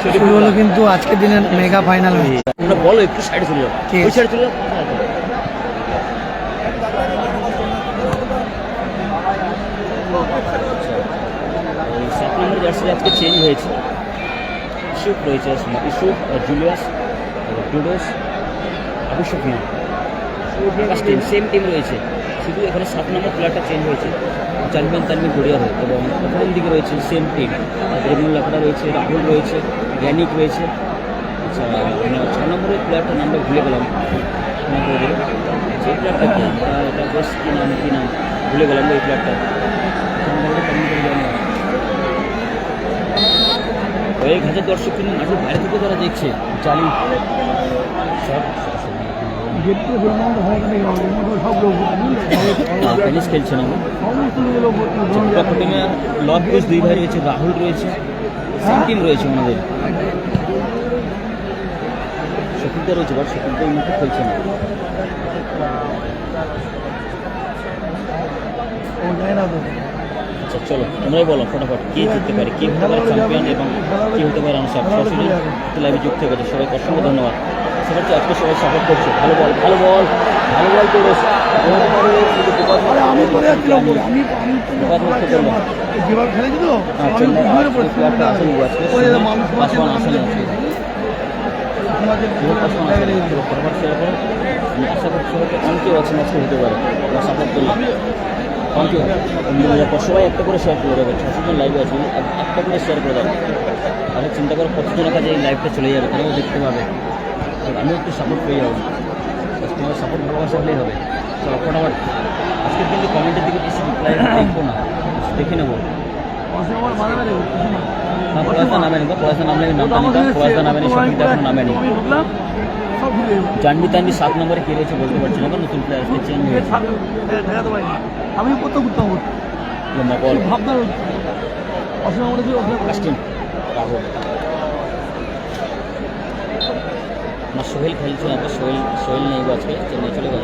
শুরু হলো কিন্তু আজকের দিনের মেগা ফাইনাল ম্যাচ। বলো একটু সাইডে চলে যাও, ওই সাইডে চলে যাও। 7 নম্বর জার্সি আজকে চেঞ্জ হয়েছে। ইস্যুপ রয়েছে, ইস্যুপ, জুলিয়াস, ডুডোস, Abu Sufian, first team same team রয়েছে, শুধু এখানে 7 নম্বর প্লেয়ারটা চেঞ্জ হয়েছে। জানবেন তানবিন গড়িয়া হয় এবং প্রথম দিকে রয়েছে সেম টিম। রেমুল লাকড়া রয়েছে, রাহুল রয়েছে, জ্ঞানিক রয়েছে। আচ্ছা, 6 নম্বরের প্লেয়ারটার নামটা ভুলে গেলাম, যে প্লেয়ারটা এটা বেশ কী নাম ভুলে গেলাম ওই প্লেয়ারটা। কয়েক হাজার দর্শক কিন্তু মাঠের বাইরে থেকে তারা দেখছে। জালি টেনিস খেলছে না। লব ঘোষ 2 ভাই রয়েছে, রাহুল রয়েছে, সেম টিম রয়েছে ওনাদের। শকুলদা রয়েছে, বাট শকুলদা এই মুহূর্তে খেলছে না। আচ্ছা চলো তোমরাই বলো ফটাফট কে জিততে পারে, কে হতে পারে চ্যাম্পিয়ন এবং কে হতে পারে রানার্স আপ। সরাসরি লাইভে যুক্ত হয়ে গেছে, সবাইকে অসংখ্য ধন্যবাদ। সবার তো আজকে সবাই সাপোর্ট করছে। ভালো বল করে আমি আশা করছি অনেকেও আছেন আজকে হতে পারে সাপোর্ট করলাম। Thank you. সবাই একটা করে শেয়ার করে দেবে, 600 জন লাইভে আছে, একটা করে শেয়ার করে দেবে। তাহলে চিন্তা করো কতজনের কাছে এই লাইভটা চলে যাবে, তারাও দেখতে পাবে। আমিও একটু সাপোর্ট পেয়ে যাবো। তোমার সাপোর্ট ভালোবাসা হলেই হবে। চলো ফটাফট আজকের কিন্তু কমেন্টের দিকে বেশি রিপ্লাই দেখবো না, দেখে নেবো। পড়াশোনা নামে নি, পড়াশোনা নামলে পড়াশোনা নামে নি, সঙ্গীতা এখন নামে নি। জানবি তানবি 7 নম্বরে কে রয়েছে বলতে পারছি না, নতুন প্লেয়ার চেঞ্জ হয়েছে। আমি কত করতে হবে ভাবনা আমার সোহেল খেলছে না, সোহেল নেই আজকে, চেন্নাই চলে গেল।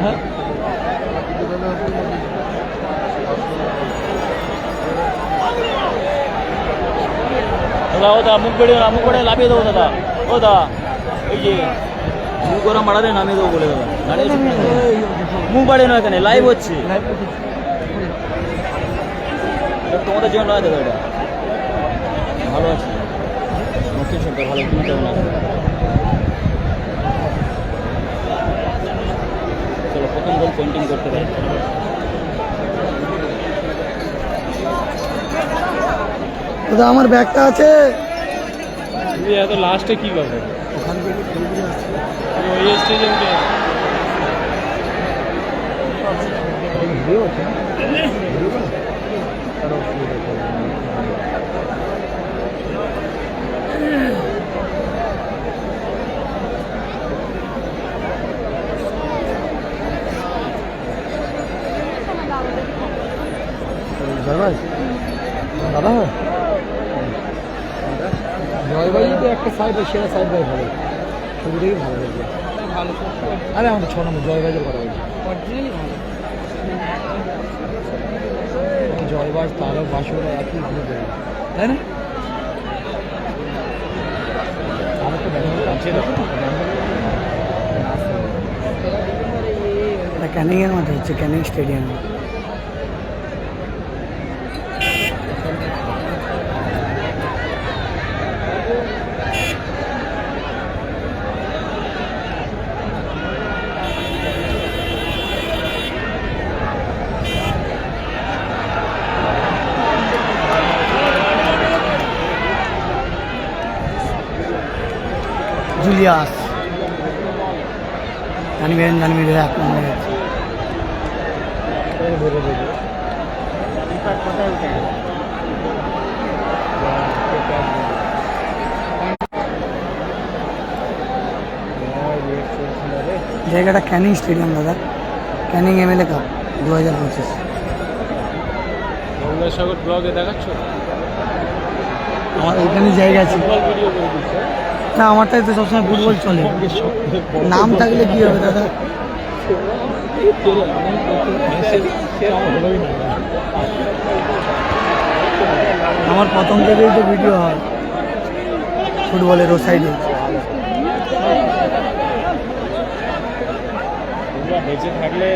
হ্যাঁ দাদা মুখ বেড়ে লাভিয়ে দেবো দাদা। ও দাদা এই যে মুখ ওরা মারালে নামিয়ে দেবো বলে দাদা, মুখ বাড়িয়ে নয় এখানে লাইভ হচ্ছে, তোমাদের জন্য নয় দাদা। এটা ভালো আছে, মুখ্য সরকার ভালো, তুমি কেমন আছো? চলো প্রথম গোল পেন্টিং করতে পারি। দাদা আমার ব্যাগটা আছে, এত লাস্টে কি করবে ওখান থেকে ওই স্টেজে উঠে দাদা জয়বাই তো একটা সাইড, সেরা সাইড বাই ভালো, ছবিটাই ভালো লাগবে। ভালো আরে আমাদের 6 নম্বর জয়বাজের কথা বলছি। জয়বাজ তারক বাসুরা একই ভালো দেবে, তাই না? আমার তো ক্যানিংয়ের মধ্যে হচ্ছে, ক্যানিং স্টেডিয়াম। জুলিয়াস জানবেন 1 নম্বরে গেছে। জায়গাটা ক্যানিং স্টেডিয়াম দাদা, ক্যানিং MLA কাপ 2025। গঙ্গাসাগর ব্লগে দেখাচ্ছ? আমার এখানে জায়গা আছে ভিডিও করে দিচ্ছে না, আমারটাই তো সবসময় ফুটবল চলে। নাম থাকলে কি হবে দাদা? আমার প্রথম থেকেই তো ভিডিও হয় ফুটবলের ও সাইডে। তোমরা বেঁচে থাকলে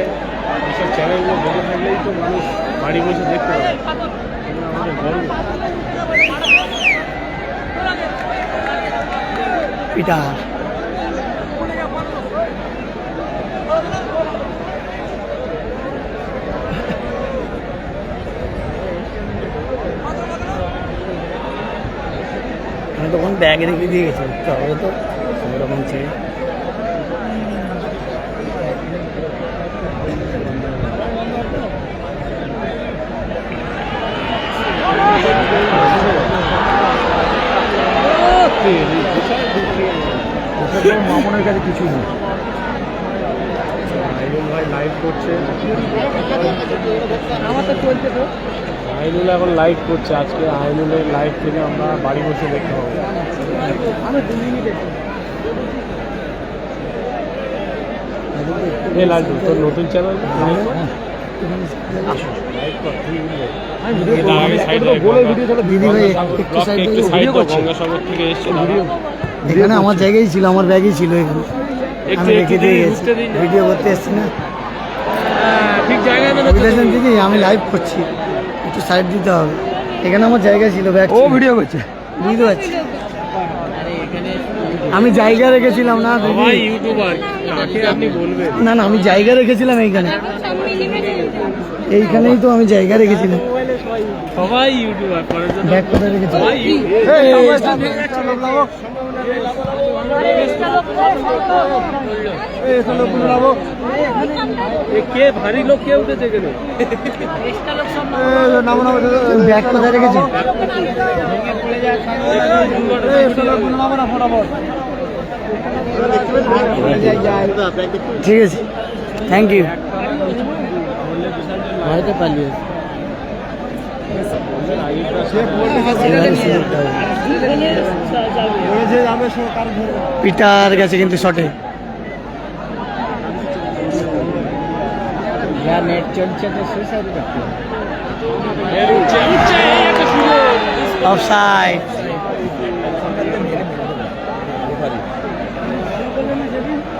এইসব চ্যানেলগুলো বেঁচে থাকলেই তো মানুষ বাড়ি বসে দেখতে পাবে। আমাদের গর্ব। পিটা আমি তখন ব্যাগ রেখে দিয়ে গেছি তবে তো সেরকম ছেড়ে মামনের কাছে কিছুই নেই। আইনুল ভাই লাইভ করছে, আইনুল এখন লাইভ করছে। আজকে আইনুলের লাইভ থেকে আমরা বাড়ি বসে দেখতে পাবো। এই লাইভ তোর নতুন চ্যানেল লাইভ গঙ্গাসাগর থেকে এসছে। এখানে আমার জায়গায় ছিল, আমার ব্যাগই ছিল এখানে, আমি রেখে দিয়ে গেছি, ভিডিও করতে এসছি না ঠিক জায়গায় দিদি। আমি লাইভ করছি, একটু সাইড দিতে হবে। এখানে আমার জায়গা ছিল, ব্যাগ ও ভিডিও করছে, বুঝতে পারছি। আমি জায়গা রেখেছিলাম না সবাই ইউটিউবার, কাকে আপনি বলবেন? না না, আমি জায়গা রেখেছিলাম এইখানে, এইখানেই তো আমি জায়গা রেখেছিলাম। সবাই ইউটিউবার করার জন্য ব্যাগ কোথায় রেখেছিলাম? কে ভারী লোক কে উঠেছে এখানে? ব্যাগ কোথায় রেখেছো? ঠিক আছে, থ্যাংক ইউ। বাড়িতে পালিয়ে পিটার গেছে কিন্তু শটে। নেট চলছে তো অফসাইড।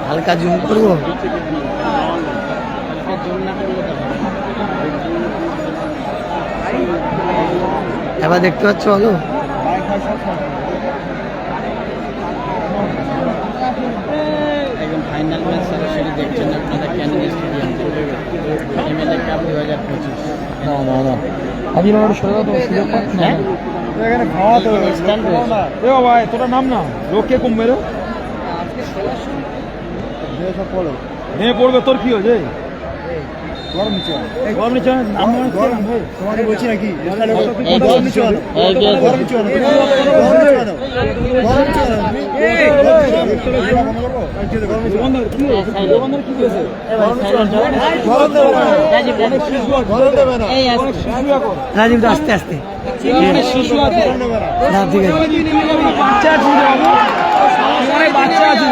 হালকা জুম করবো, এবার দেখতে পাচ্ছ ভালো। একদম ফাইনাল ম্যাচ সরাসরি দেখছেন আপনারা ক্যানিং স্টেডিয়াম এমএলএ কাপ 2025। আজকে আমার সরে দাও তো, সুযোগ পাচ্ছি না এখানে খাওয়াতে হবে। এ ভাই তোরা নাম না, লোকে কমবে রে, সব পড়ো হ্যাঁ পড়বে। তোর কি হয়েছে? গরম নিচে গরম নিচে নাম গরম ভাই তোমাকে বলছি নাকি গরম নিচে গরম নিচে রাজীব দা আস্তে আস্তে না, ঠিক আছে। বাচ্চা আছে, বাচ্চা আছে,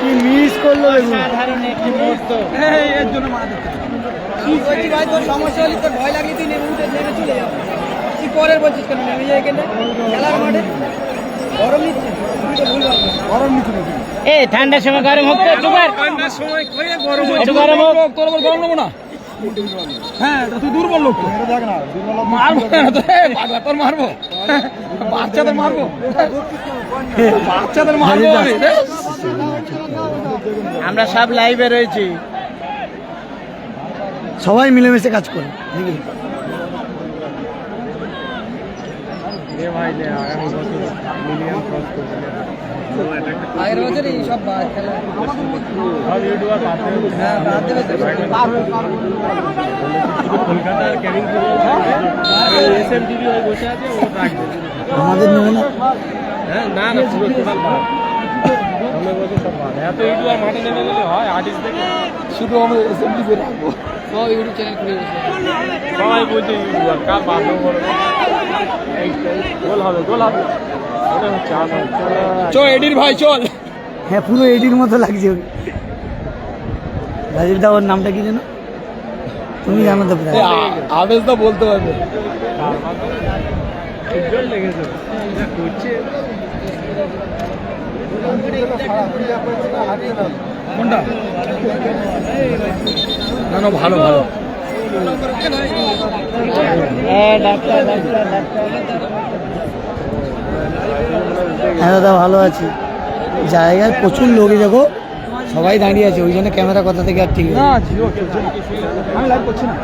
কি মিস করলো সাধারণ একটি মুহূর্ত। এর জন্য মারা কি বলছি ভাই, তোর সমস্যা হলে তোর ভয় লাগলে তুই নেমে উঠে নেমে চলে যাও। তুই পরের বলছিস কেন? নেমে যাই এখানে খেলার মাঠে গরম নিচ্ছে, গরম নিচ্ছে নাকি? এই ঠান্ডার সময় গরম হোক তো একবার, ঠান্ডার সময় গরম একটু গরম হোক। তোর আবার গরম নেবো না? হ্যাঁ তুই দুর্বল লোক, মারবো তোর, মারবো বাচ্চাদের, মারবো বাচ্চাদের, মারবো। আমরা সব লাইভে রয়েছি, সবাই মিলেমিশে কাজ করে নাকি? ভাই আগামী বছর মিলিয়ন ক্রস করবে। আগের বছর এই সব খেলা সব ইউটিউবার বাদ দেবে। হ্যাঁ বাদ দেবে তো। কলকাতার ক্যানিং এসএমটিভি হয়ে বসে আছে, ও রাখবে। আমাদের নেবে না, হ্যাঁ না না, পুরো টোটাল বাদ। সামনের বছর সব বাদ। এত ইউটিউবার মাঠে নেমে গেলে হয়? আর্টিস্ট থেকে শুধু আমরা এসএমটি রাখবো, সব ইউটিউব চ্যানেল খুলে সবাই বলছে ইউটিউবার, কার বাদ দেবো বলো? গোল হবে মনে হচ্ছে চল এডির ভাই চল। হ্যাঁ পুরো এডির মতো লাগছে। রাজীব দা ওর নামটা কি যেন? তুমি জানো তো প্রায়। আবেশ দা বলতে পারবে। ফুটবল লেগেছে করছে কোনটা? না না ভালো ভালো। হ্যাঁ দাদা ভালো আছি। জায়গায় প্রচুর লোকই দেখো, সবাই দাঁড়িয়ে আছে, ওই জন্য ক্যামেরা কথা থেকে আর ঠিক না। আমি লাইভ করছি না।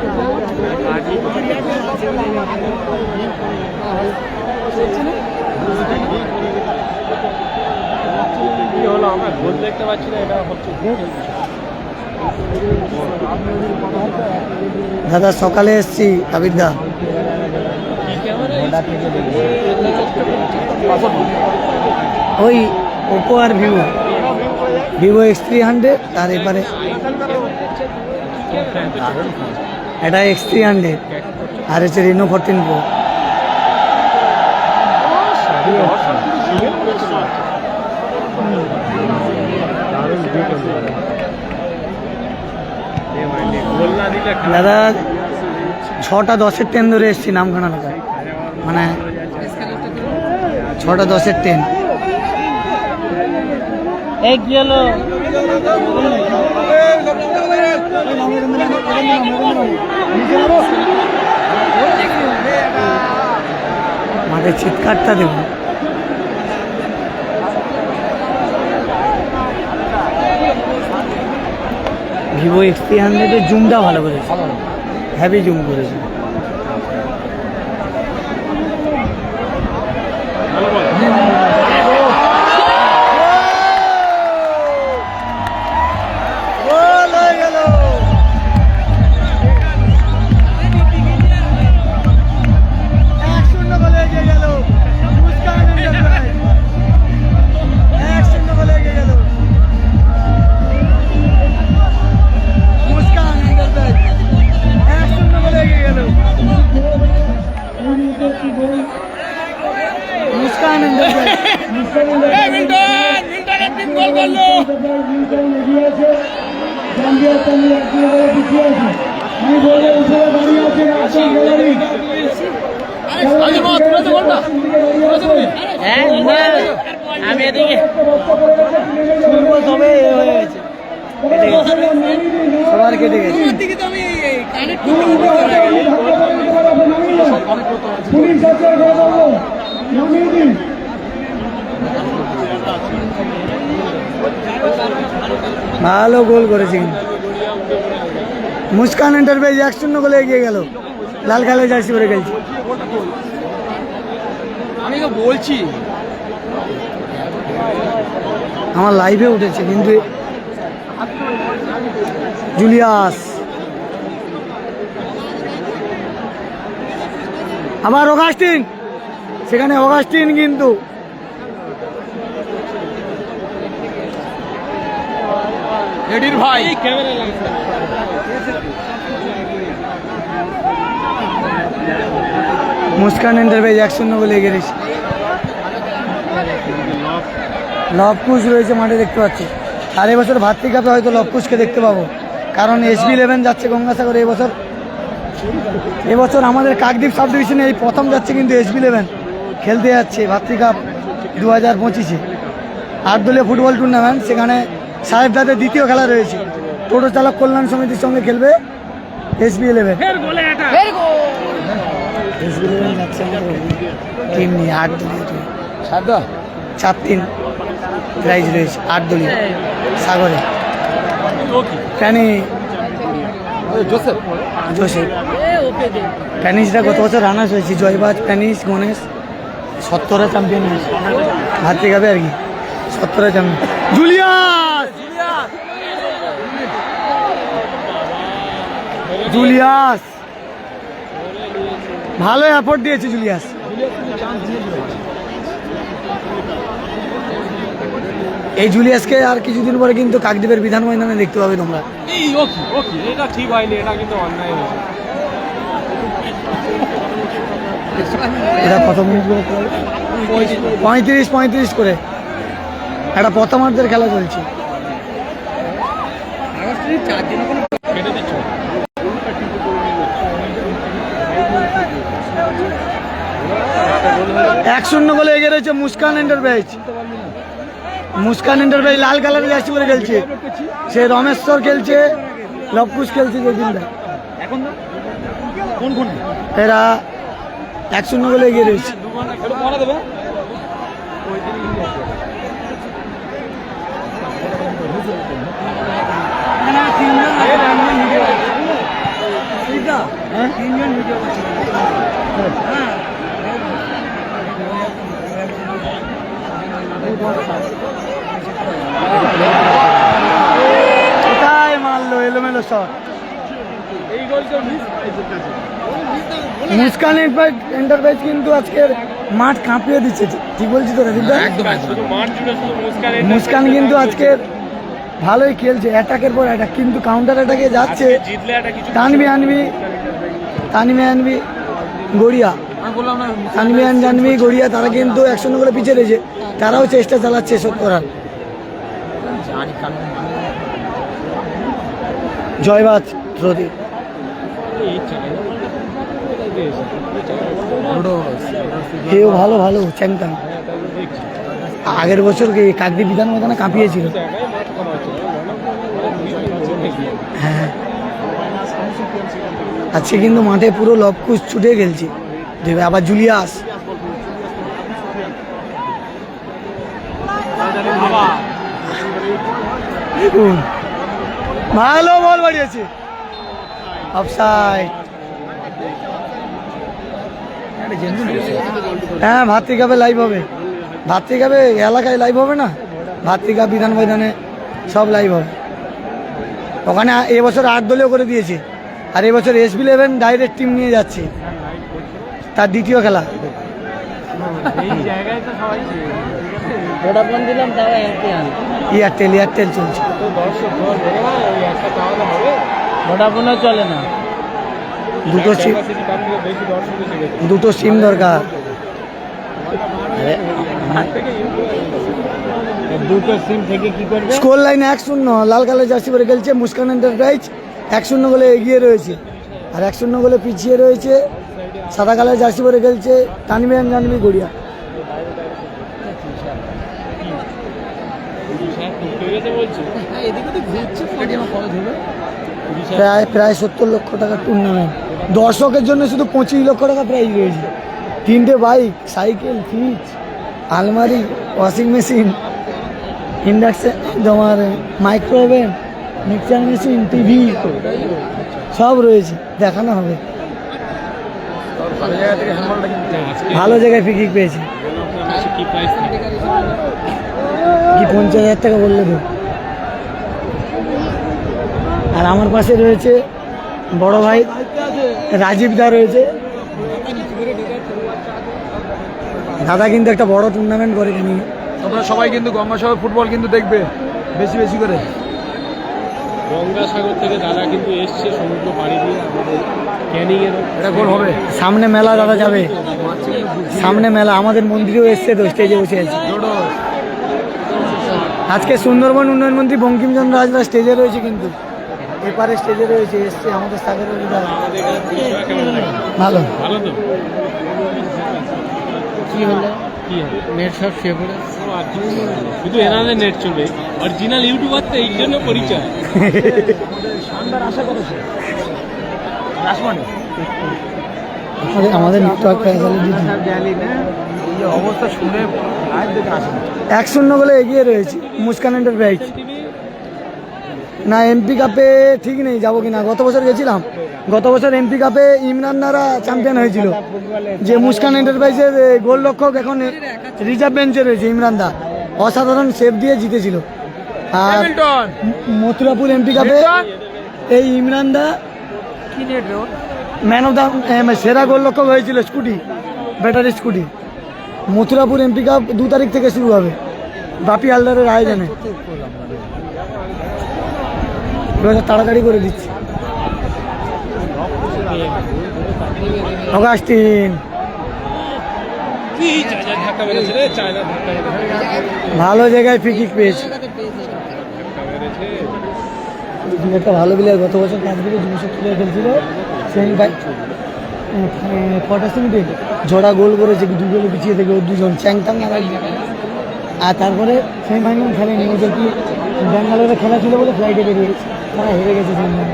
কি হলো আমরা গোল দেখতে পাচ্ছি না, এটা হচ্ছে দাদা সকালে এসছি আবিদা। ওই ওপো আর ভিভো X300 আর এপারে এটা X300 আর হচ্ছে রেনো 14 Pro। দাদা 6টা 10-এর ট্রেন ধরে এসছি নামখানা এলাকায়, মানে 6টা 10-এর ট্রেন। এই কি হলো? মাঠে চিৎকারটা দেবো। ভিভো X300 এর জুমটা ভালো করেছে, হেভি জুম করেছে। আমি এদিকে সবার কেটে গেছে। ভালো গোল করেছে কিন্তু মুস্কান এন্টারপ্রাইজ 1-0 গোলে এগিয়ে গেল। লাল কালো জার্সি পরে গেছে। আমি তো বলছি আমার লাইভে উঠেছে কিন্তু জুলিয়াস আবার অগাস্টিন, সেখানে অগাস্টিন কিন্তু এডির ভাই মুস্কান এন্টারপ্রাইজ 1-0 গোলে এগিয়ে গেছে। লবকুশ রয়েছে মাঠে দেখতে পাচ্ছি। আর এবছর ভাতৃ কাপে হয়তো লবকুশকে দেখতে পাবো, কারণ SB11 যাচ্ছে গঙ্গাসাগরে। এবছর আমাদের কাকদ্বীপ সাব ডিভিশনে এই প্রথম যাচ্ছে কিন্তু SB11 খেলতে যাচ্ছে ভাতৃ কাপ 2025-এ 8 দলীয় ফুটবল টুর্নামেন্ট। সেখানে সাহেবদাদের দ্বিতীয় খেলা রয়েছে, টোটো চালক কল্যাণ সমিতির সঙ্গে খেলবে SB11। SB11 যাচ্ছে টিম নিয়ে 8 দলীয় টিম, 4-3 প্রাইজ রয়েছে 8 দলীয় সাগরে। জোসেফ প্যানিসরা গত বছর রানার্স হয়েছে, জয়বাজ প্যানিস গণেশ 17টা চ্যাম্পিয়ন হয়েছে ভাতৃ কাপে আর কি, 17টা চ্যাম্পিয়ন। জুলিয়াস ভালো এফোর্ট দিয়েছে জুলিয়াস। এই জুলিয়াসকে আর কিছুদিন পরে কিন্তু কাকদ্বীপের বিধান ময়দানে দেখতে পাবে তোমরা। এটা ঠিক হয়নি, এটা কিন্তু অন্যায় হয়েছে। এটা কত মিনিট করে খেলা? 35 করে একটা প্রথমার্ধের খেলা চলছে। কেটে দিচ্ছ 1-0 গোলে এগিয়ে রয়েছে মুস্কান এন্টারপ্রাইজ। মুস্কান এন্টারপ্রাইজ লাল কালারের জার্সি পরে খেলছে, সে রমেশ্বর খেলছে, লবকুশ খেলছে যে দিনটা। এরা 1-0 গোলে এগিয়ে রয়েছে। কোথায় মারলো এলোমেলো শট। মুস্কান এন্টারপ্রাইজ কিন্তু আজকের মাঠ কাঁপিয়ে দিচ্ছে, ঠিক বলছি তো রবিদা? শুধু মাঠ জুড়ে শুধু মুস্কান কিন্তু আজকে ভালোই খেলছে, অ্যাটাকের পর অ্যাটাক, কিন্তু কাউন্টার অ্যাটাকে যাচ্ছে। জিতলে একটা কিছু তানভি গড়িয়া, তানভি গড়িয়া তারা কিন্তু 1-0 করে পিছিয়ে রয়েছে, তারাও চেষ্টা চালাচ্ছে শোধ করার। জয়বাদ রোদী কেউ ভালো ভালো চ্যাংটাং আগের বছর কাকদি বিধান ময়দানে কাঁপিয়েছিল। হ্যাঁ, আজকে কিন্তু মাঠে পুরো লবকুশ ছুটে খেলছে। দেবে আবার জুলিয়াস, দেখুন ভালো বল বাড়িয়েছে, অফসাইড। হ্যাঁ, ভাতৃকাপে লাইভ হবে, ভাতৃকাপে এলাকায় লাইভ হবে না, ভাতৃকাপ বিধান ময়দানে সব লাইভ হবে। ওখানে এবছর 8 দলীয় করে দিয়েছে, আর এবছর SB11 ডাইরেক্ট টিম নিয়ে যাচ্ছে, তার দ্বিতীয় খেলা। এয়ারটেল চলছে, চলে না। দুটো সিম দরকার, দুটো সিম থেকে কি করবে? স্কোর লাইন 1-0, লাল কালার জার্সি পরে খেলছে মুস্কান এন্টারপ্রাইজ, 1-0 গোলে এগিয়ে রয়েছে। আর 1-0 গোলে পিছিয়ে রয়েছে সাদা কালার জার্সি পরে খেলছে তানভি গড়িয়া। প্রায় 70 লক্ষ টাকার টুর্নামেন্ট, দর্শকের জন্য শুধু 25 লক্ষ টাকা প্রাইজ রয়েছে। 3টে বাইক, সাইকেল, ফ্রিজ, আলমারি, ওয়াশিং মেশিন, ইন্ডাকশন, তোমার মাইক্রোওভেন, মিক্সচার মেশিন, টিভি সব রয়েছে, দেখানো হবে। ভালো জায়গায় পিকনিক পেয়েছে কি 50,000 টাকা বললে তো। আর আমার পাশে রয়েছে বড় ভাই রাজীব দা রয়েছে, দাদা কিন্তু একটা বড় টুর্নামেন্ট করে নিয়ে। তোমরা সবাই কিন্তু গঙ্গাসাগর ফুটবল কিন্তু দেখবে বেশি বেশি করে। গঙ্গাসাগর থেকে দাদা কিন্তু এসছে সমুদ্র পাড়ি দিয়ে আমাদের ক্যানিংয়ের, এটা গোল হবে। সামনে মেলা দাদা যাবে, সামনে মেলা, আমাদের মন্দিরেও এসছে তো, স্টেজে বসে আছে। আজকে সুন্দরবন উন্নয়ন মন্ত্রী বঙ্কিমচন্দ্র হাজরা স্টেজে রয়েছে, কিন্তু এপারে স্টেজে রয়েছে, এসছে আমাদের সাগরের ভালো ভালো তো কি হলো? নেট সব শুয়ে পড়ে, শুধু এনাদের নেট চলবে, অরিজিনাল ইউটিউবার তো এই জন্য পরিচয়। আমাদের নেটওয়ার্ক অবস্থা শুনে 1-0 গোলে এগিয়ে রয়েছে মুস্কান এন্টারপ্রাইজ। না এমপি কাপে ঠিক নেই যাবো কিনা, গত বছর গেছিলাম, গত বছর এমপি কাপে ইমরান দ্বারা চ্যাম্পিয়ন হয়েছিল, যে মুস্কান এন্টারপ্রাইজের গোলরক্ষক এখন রিজার্ভ বেঞ্চে রয়েছে, ইমরান দা অসাধারণ সেভ দিয়ে জিতেছিল। আর মথুরাপুর এমপি কাপে এই ইমরান দা ম্যান অফ দ্য সেরা গোলরক্ষক হয়েছিল, scooty, battery scooty. Mathurapur MP cup 2 তারিখ থেকে শুরু হবে বাপি হালদারের আয়োজনে। তাড়াতাড়ি করে দিচ্ছি। অগাস্টিন কি চায়নার ধাক্কা মেরেছে রে, চায়নার ধাক্কা মেরেছে, ভালো জায়গায় ফ্রি কিক পেয়েছে, ধাক্কা মেরেছে। একটা ভালো প্লেয়ার গত বছর কাজগুলো 270 খেলছিল, সেমি 85 মিনিটে জোড়া গোল করেছে, 2 গোলে পিছিয়ে থেকে ওর 2 জন চ্যাংটাং আর তারপরে সেমিফাইনাল খেলেনি, ওদের কি ব্যাঙ্গালোরে খেলা ছিল বলে ফ্লাইটে বেরিয়ে গেছে, তারা হেরে গেছে সেমিফাইনাল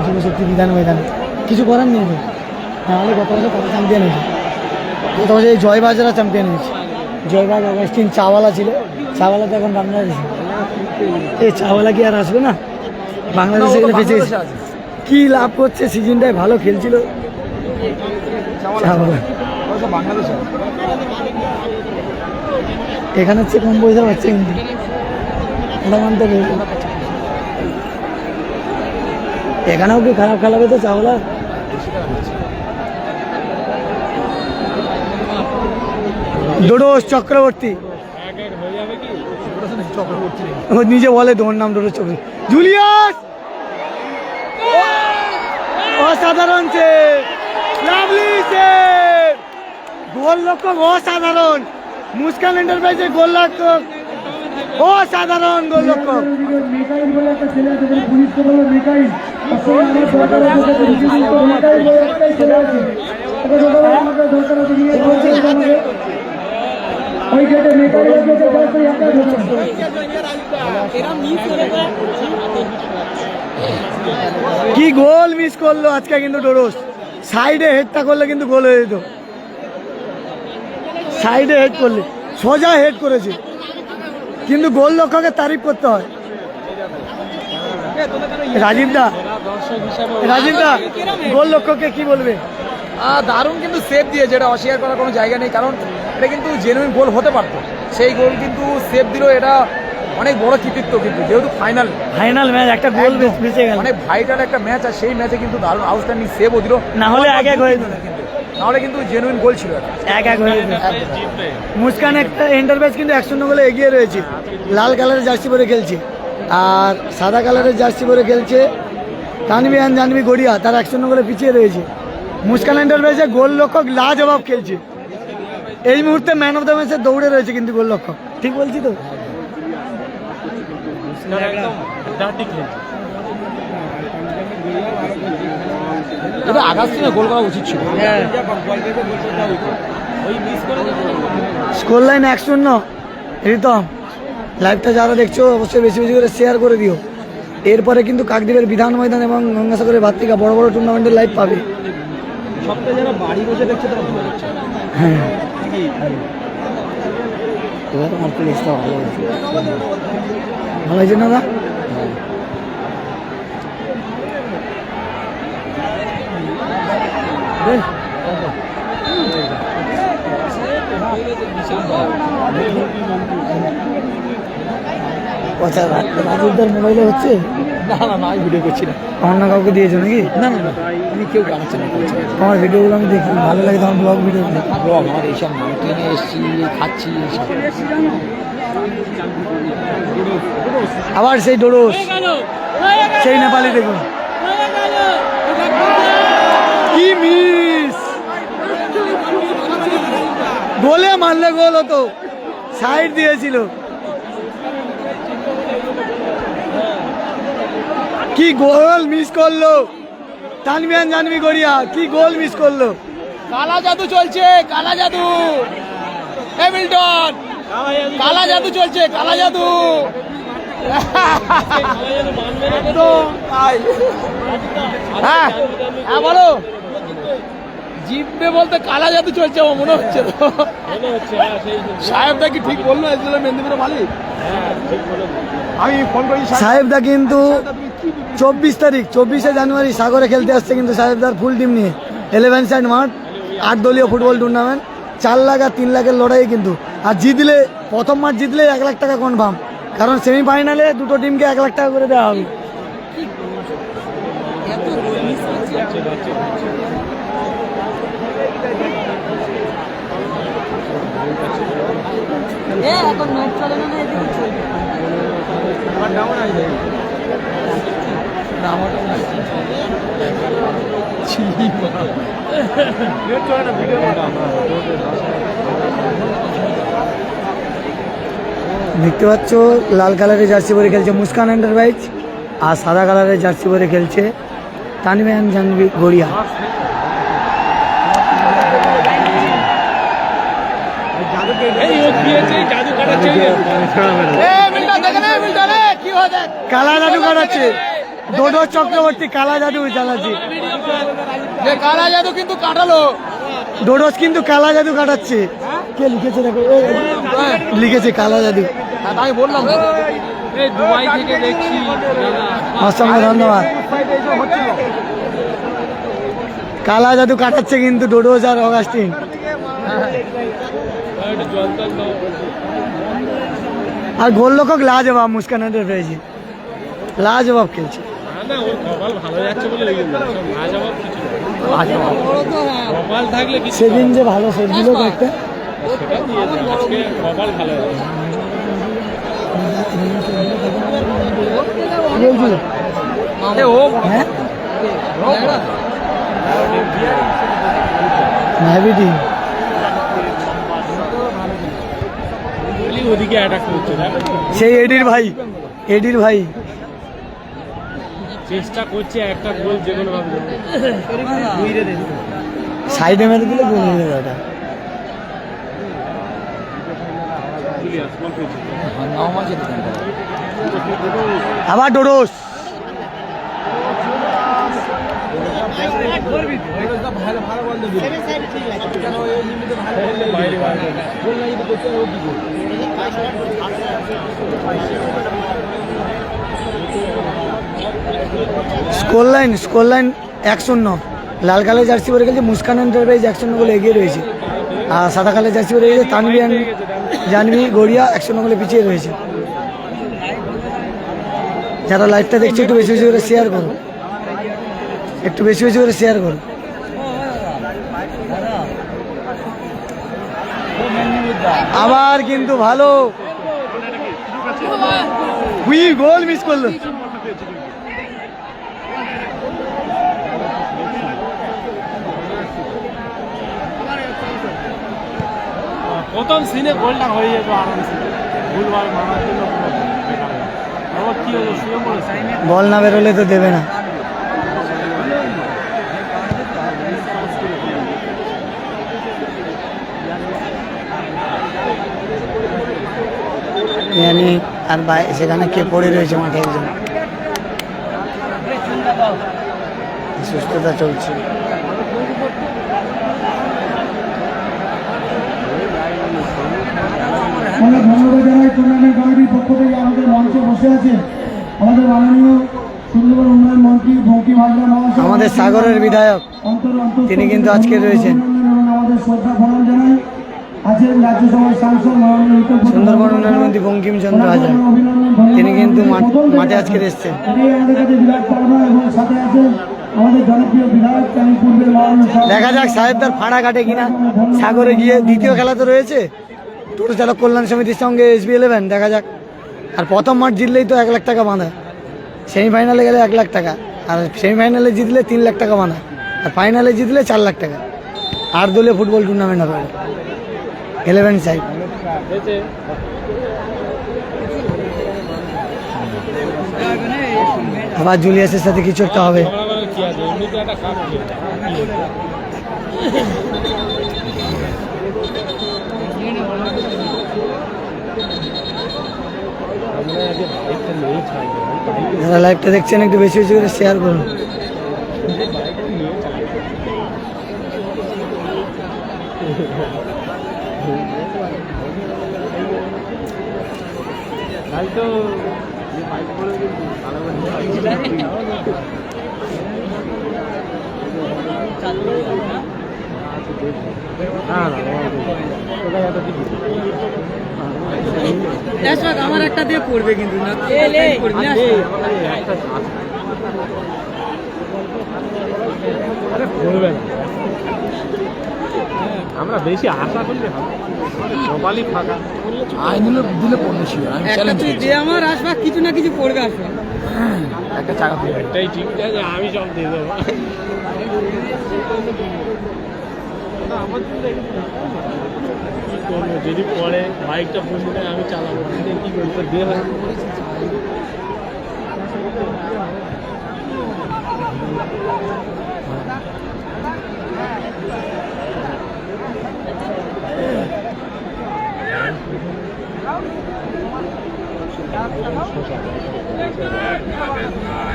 270 বিধান ময়দানে, কিছু করার নেই, তাহলে গত বছর তারা চ্যাম্পিয়ন হয়েছে, গত বছর এই জয়বাজরা চ্যাম্পিয়ন হয়েছে, জয়বাজ অগাস্টিন চাওয়ালা ছিল, চাওয়ালা তো এখন বাংলাদেশে, এই চাওয়ালা কি আর আসবে না বাংলাদেশে গেলে বেঁচে গেছে। কি লাভ করছে, সিজনটায় ভালো খেলছিল চাওয়ালা, বাংলাদেশে এখানে হচ্ছে কম পয়সা পাচ্ছে কিন্তু ওটা মানতে হবে, এখানেও কি খারাপ খেলাবে তো চাওয়ালা। ডোডোস চক্রবর্তী, ও নিজে বলে তোর নাম ডোডোস চক্রবর্তী, জুলিয়াস অসাধারণ সেভ, লাভলি সেভ, গোল লক্ষ্য অসাধারণ, মুস্কান এন্টারপ্রাইজের গোল লক্ষ্য অসাধারণ, গোল লক্ষ্য কি গোল মিস করলো আজকে কিন্তু ডোরোস, সাইডে হেডটা করলে কিন্তু গোল হয়ে যেত, সাইডে হেড করলে সোজা হেড করেছে, কিন্তু গোল লক্ষ্যকে তারিফ করতে হয়। রাজীব দা গোল লক্ষ্যকে কি বলবে? দারুণ কিন্তু সেভ দিয়েছে, এটা অস্বীকার করার কোনো জায়গা নেই, কারণ এটা কিন্তু জেনুইন গোল হতে পারতো, সেই গোল কিন্তু সেভ দিল, এটা অনেক বড় কৃতিত্ব, কিন্তু যেহেতু ফাইনাল ম্যাচ একটা গোল বেঁচে গেল, অনেক ভাইটাল একটা ম্যাচ, আর সেই ম্যাচে কিন্তু দারুণ আউটস্ট্যান্ডিং সেভও দিল, না হলে 1-1 হয়ে যেত, নাহলে কিন্তু জেনুইন গোল ছিল, 1-1 হয়ে যেত। মুস্কান একটা এন্টারপ্রাইজ কিন্তু 1-0 গোলে এগিয়ে রয়েছে, লাল কালারের জার্সি পরে খেলছে, আর সাদা কালারের জার্সি পরে খেলছে তানভিয়ান জানভি গড়িয়া, তার 1-0 গোলে পিছিয়ে রয়েছে। মুস্কান এন্টারপ্রাইজে গোল রক্ষক লাজবাব খেলছে, এই মুহূর্তে ম্যান অফ দ্য ম্যাচে দৌড়ে রয়েছে কিন্তু গোল রক্ষক, ঠিক বলছি তো? এটা আগাস্টিনে গোল করা উচিত ছিল, স্কোর লাইন 1-0। রিতম, লাইভটা যারা দেখছো অবশ্যই বেশি বেশি করে শেয়ার করে দিও, এরপরে কিন্তু কাকদ্বীপের বিধান ময়দান এবং গঙ্গাসাগরের ভাত্রিকা বড় বড় টুর্নামেন্টের লাইভ পাবে। সবটা যারা বাড়ি বসে দেখছে তারা ভালো দেখছে। হ্যাঁ, এবার আমার প্লেসটা ভালো হয়েছে, ভালো হয়েছে না দা? রাজীবদার মোবাইলে হচ্ছে? না আমি ভিডিও করছি না। অন্য কাউকে দিয়েছো নাকি? না আমি কেউ কামাচ্ছে না, তোমার ভিডিওগুলো আমি দেখি, ভালো লাগে তোমার ব্লগ ভিডিও। ব্লগ আমার এইসব মাউন্টেনে এসছি, খাচ্ছি, আবার সেই ডোরোস, সেই নেপালি দেখুন কি মিস, গোলে মারলে গোল হতো, সাইড দিয়েছিল, কি গোল মিস করলো তানভিয়ান জানভি গড়িয়া, কি গোল মিস করলো। কালা জাদু চলছে, কালা জাদু, হ্যামিল্টন, কালা জাদু চলছে, কালা জাদু, হ্যাঁ হ্যাঁ বলো, জিতবে বলতে কালা জাদু চলছে আমার মনে হচ্ছে তো, সাহেবটা কি ঠিক বললো মেদিনীপুরের মালিক? আমি ফোন করি সাহেবদা কিন্তু 24 জানুয়ারি সাগরে খেলতে আসছে, কিন্তু সাহেবদার ফুল টিম নিয়ে 11 সাইড মাঠ, 8 দলীয় ফুটবল টুর্নামেন্ট, 4 লাখ আর 3 লাখের লড়াই কিন্তু, আর জিতলে প্রথম ম্যাচ জিতলে 1 লাখ টাকা কনফার্ম, কারণ সেমিফাইনালে দুটো টিমকে 1 লাখ টাকা করে দেওয়া হবে। এখন ম্যাচ চলে না, এদিকে চলবে আমার ডাউন আছে, দেখতে পাচ্ছ লাল কালারের জার্সি পরে খেলছে মুস্কান এন্টারপ্রাইজ, আর সাদা কালারের জার্সি পরে খেলছে তানভীর জাহ্নবী গড়িয়া। কালা জাদু কাটাচ্ছে ডোডো চক্রবর্তী, কালা জাদু চালাচ্ছে। যে কালা জাদু কিন্তু কাটালো। ডোডোস কিন্তু কালা জাদু কাটাচ্ছে। কে লিখেছে দেখো, লিখেছে কালা জাদু। আমি বললাম এই দুবাই থেকে দেখছি। অসংখ্য ধন্যবাদ। কালা জাদু কাটাচ্ছে কিন্তু ডোডোস আর অগাস্টিন। আর গোলরক্ষক লাজবাব, মুস্কান এন্টারপ্রাইজ লাজবাব খেলছে। না ওর কপাল ভালো যাচ্ছে বলে লাজবাব কিছু কপাল থাকলে কিছু সেদিন যে ভালো সেট দিল একটা, সেটা দিয়ে আজকে কপাল ভালো যাচ্ছে। হ্যাঁ ন্যাভিটি ওদিকে অ্যাটাক করছে না, সেই এডির ভাই, এডির ভাই চেষ্টা করছে একটা গোল যে কোনো ভাবে সাইডে মেরে দিলে গোল হয়ে যাবে ওটা। আবার ডোডোস স্কোর লাইন 1-0। লাল কালার জার্সি পরে গেছে মুস্কান এন্টারপ্রাইজ 1-0 গোলে এগিয়ে রয়েছে, আর সাদা কালার জার্সি পরে গেছে তানভীর জাহ্নবী গড়িয়া 1-0 গোলে পিছিয়ে রয়েছে। যারা লাইভটা দেখছে একটু বেশি বেশি করে শেয়ার করো, একটু বেশি বেশি করে শেয়ার করো। আবার কিন্তু ভালো গোল মিস করলো। প্রথম সিনে গোলটা হয়ে যেত আরামসে, ভুলভাল মারার জন্য আবার কি হলো শুয়ে পড়েছে। বল না বেরোলে তো দেবে না। আর সেখানে কে পড়ে রয়েছে মাঠে একজন, সুস্থতা চলছে। আমরা ধন্যবাদ জানাই টুর্নামেন্ট কমিটির পক্ষ থেকে আমাদের মঞ্চে বসে আছে আমাদের মাননীয় সুন্দরবন উন্নয়ন মন্ত্রী বঙ্কিম হাজরা মহাশয়, আমাদের সাগরের বিধায়ক, তিনি কিন্তু আজকে রয়েছেন। আমাদের শ্রদ্ধা প্রণাম জানাই আছেন রাজ্যসভার সাংসদ মাননীয় সুন্দরবন উন্নয়ন মন্ত্রী বঙ্কিমচন্দ্র হাজরা, তিনি কিন্তু মাঠে আজকে এসেছেন। এটাই আমাদের কাছে বিরাট পাওনা এবং সাথে আছেন আমাদের জনপ্রিয় বিধায়ক তিনি পূর্বের মাননীয় দেখা যাক সাহেবদার ফাঁড়া কাটে কিনা। সাগরে গিয়ে দ্বিতীয় খেলা তো রয়েছে টোটো চালক কল্যাণ সমিতির সঙ্গে SB11, দেখা যাক। আর প্রথম মাঠ জিতলেই তো 1 লাখ টাকা বাঁধা, সেমিফাইনালে গেলে 1 লাখ টাকা, আর সেমিফাইনালে জিতলে 3 লাখ টাকা বাঁধা, আর ফাইনালে জিতলে 4 লাখ টাকা। 8 দলীয় ফুটবল টুর্নামেন্ট হবে 11 সাইড। আবার জুলিয়াসের সাথে কিছু একটা হবে। যারা লাইভটা দেখছেন একটু বেশি বেশি করে শেয়ার করুন। আমার একটা দিয়ে পড়বে কিন্তু না, আমরা বেশি আশা করলে হবে, কপালই ফাঁকা। দিলে পড়বে, আমার আসবা কিছু না কিছু পড়বে আসবে। একটা চাকা ফেলে এটাই ঠিক আছে, আমি সব দিয়ে দেবো। আমার জন্য কি করবো, যদি পরে বাইকটা বসে দেয় আমি চালাবো, কি করবো দিয়ে হয়।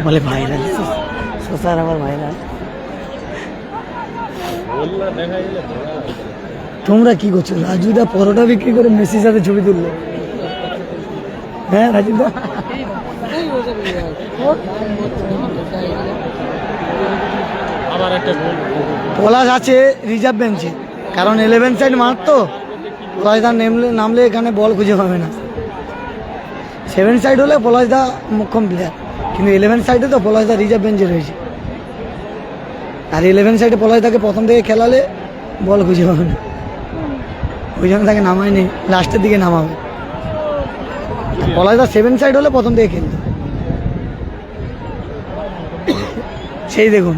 বলে ভাইরাল, শশার আবার ভাইরাল। বললা দেখা গেলে তোমরা কি করছো? রাজুদা পরোটা বিক্রি করে মেসির সাথে ছবি তুললো। হ্যাঁ রাজুদা, আবার একটা গোল। পলাশ আছে রিজার্ভ বেঞ্চে, কারণ 11 সাইড মার তো পলাশদা নামলে এখানে বল খুঁজে পাবে না। 7 সাইড হলে পলাশদা মুখ্যম প্লেয়ার, কিন্তু 11 সাইডে তো পলাশদা রিজার্ভ বেঞ্চে রয়েছে। আর 11 সাইডে পলাশদাকে প্রথম থেকে খেলালে বল খুঁজে পাবে না, ওই জন্য তাকে নামায়নি, লাস্টের দিকে নামাবে। পলাশদা 7 সাইড হলে প্রথম থেকে খেলতো। সেই দেখুন,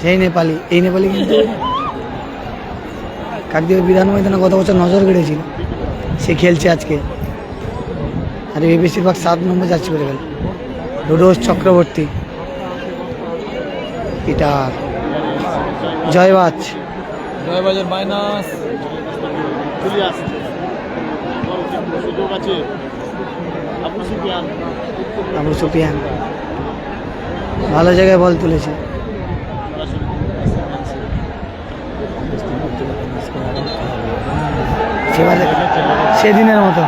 সেই নেপালি, এই নেপালি কিন্তু কাকদ্বীপ বিধান ময়দানে গত বছর নজর কেড়েছিল, সে খেলছে আজকে। আর এই বেশিরভাগ 7 নম্বর যাচ্ছে করে গেল। রোডোস চক্রবর্তী, পিটার, জয়বাজ, জয়বাজের মাইনাস। চলে আসছে সুযোগ আছে। আবু সুফিয়ান, আবু সুফিয়ান ভালো জায়গায় বল তুলেছে। সেদিনের মতো,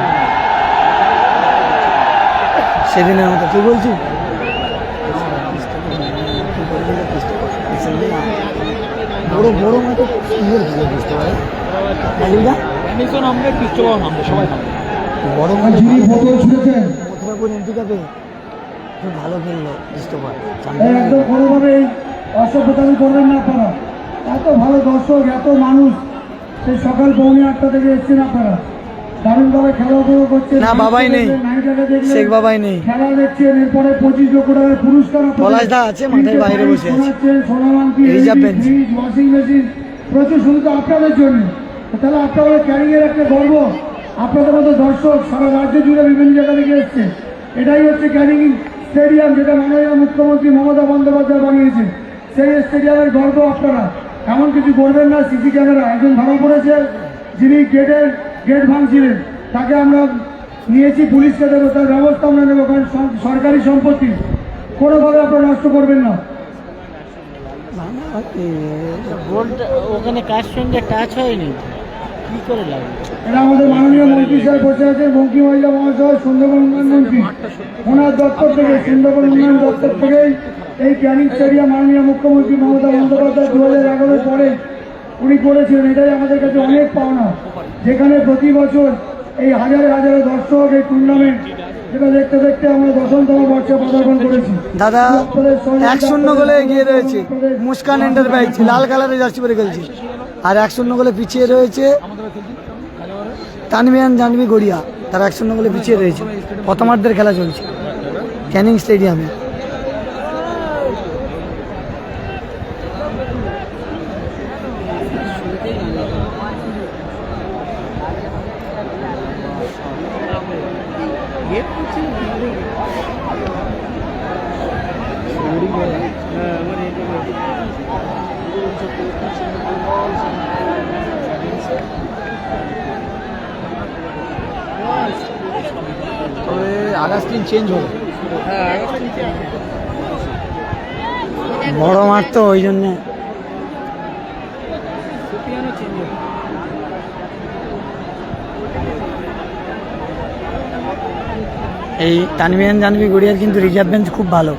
সেদিনের মতো কি বলছি? বড় বড় মতো সুন্দর ভালো বুঝতে পারে। আমরা খ্রিস্টবাবু নামবে, সবাই নামবে। বড় আর মানে যিনি বোতল ছুঁড়েছেন মথুরাপুর এমপি কাপে খুব ভালো খেললো ক্রিস্টোফার। একদম কোনোভাবে অসভ্যতামি করবেন না আপনারা। এত ভালো দর্শক, এত মানুষ, সেই সকাল 8:30 থেকে এসছেন আপনারা, দারুণভাবে খেলা উপভোগ করছেন। না, বাবাই নেই, শেখ বাবাই নেই। খেলা দেখছেন, এরপরে 25 লক্ষ টাকার পুরস্কার আপনাদের। পলাশদা আছে মাঠের বাইরে বসে আছে, শোনাচ্ছেন, সোনামাঙ্কি, reserve bench. Fridge, washing machine, প্রচুর শুধু তো আপনাদের জন্য। তাহলে আপনারা ক্যারিং এর একটা গর্ব, আপনাদের মতো দর্শক সারা রাজ্য জুড়ে বিভিন্ন জায়গা থেকে এসছে। এটাই হচ্ছে ক্যানিং স্টেডিয়াম, যেটা মাননীয় মুখ্যমন্ত্রী মমতা বন্দ্যোপাধ্যায় বানিয়েছে। সেই স্টেডিয়ামের গর্ব আপনারা। এমন কিছু করবেন না। সিসি ক্যামেরা একজন ধরা পড়েছে, যিনি গেট ভাঙছিলেন, তাকে আমরা নিয়েছি, পুলিশকে দেবো, তার ব্যবস্থা আমরা নেবো, কারণ সরকারি সম্পত্তি কোনোভাবে আপনারা নষ্ট করবেন না। গোলটা ওখানে কার সঙ্গে টাচ হয়নি, কি করে লাগবে? এরা আমাদের মাননীয় মন্ত্রী সাহেব বসে আছেন, বঙ্কি মহিলা মহাশয়, সুন্দরবন উন্নয়ন মন্ত্রী, ওনার দপ্তর থেকে, সুন্দরবন উন্নয়ন দপ্তর থেকেই এই ক্যানিং স্টেডিয়াম মাননীয় মুখ্যমন্ত্রী মমতা বন্দ্যোপাধ্যায় 2011 পরে উনি করেছিলেন। এটাই আমাদের কাছে অনেক পাওনা, যেখানে প্রতি বছর এই হাজারে হাজারে দর্শক এই টুর্নামেন্ট, যেটা দেখতে দেখতে আমরা 10তম বর্ষে পদার্পণ করেছি। দাদা 1-0 গোলে এগিয়ে রয়েছে মুস্কান এন্টারপ্রাইজ, লাল কালারের জার্সি পরে খেলছে। আর 1-0 গোলে পিছিয়ে রয়েছে তানমিয়ান জানবি গড়িয়া, তারা 1-0 গোলে পিছিয়ে রয়েছে। প্রথমার্ধের খেলা চলছে ক্যানিং স্টেডিয়ামে। তবে আগাস্টিন চেঞ্জ হলো, বড় মাঠ তো, ওই জন্যে। এই তানমিয়ান জানবি গড়িয়ার কিন্তু রিজার্ভ বেঞ্চ খুব ভালো।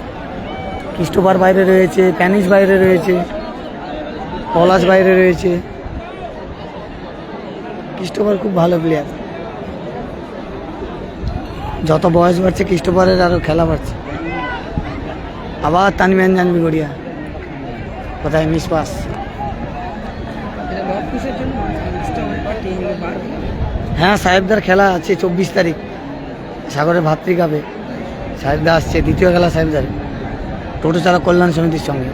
ক্রিস্টোফার বাইরে রয়েছে, প্যানিস বাইরে রয়েছে, পলাশ বাইরে রয়েছে। ক্রিস্টোফার খুব ভালো প্লেয়ার, যত বয়স বাড়ছে ক্রিস্টোফারের আরও খেলা বাড়ছে। আবার তানমিয়ান জানবি গড়িয়া, কোথায় মিস পাস। হ্যাঁ, সাহেবদার খেলা আছে 24 তারিখ সাগরের ভাতৃকাপে। সাহেবদা আসছে, দ্বিতীয় খেলা সাহেবদার। টোটো চালক কল্যাণ সমিতির সঙ্গে।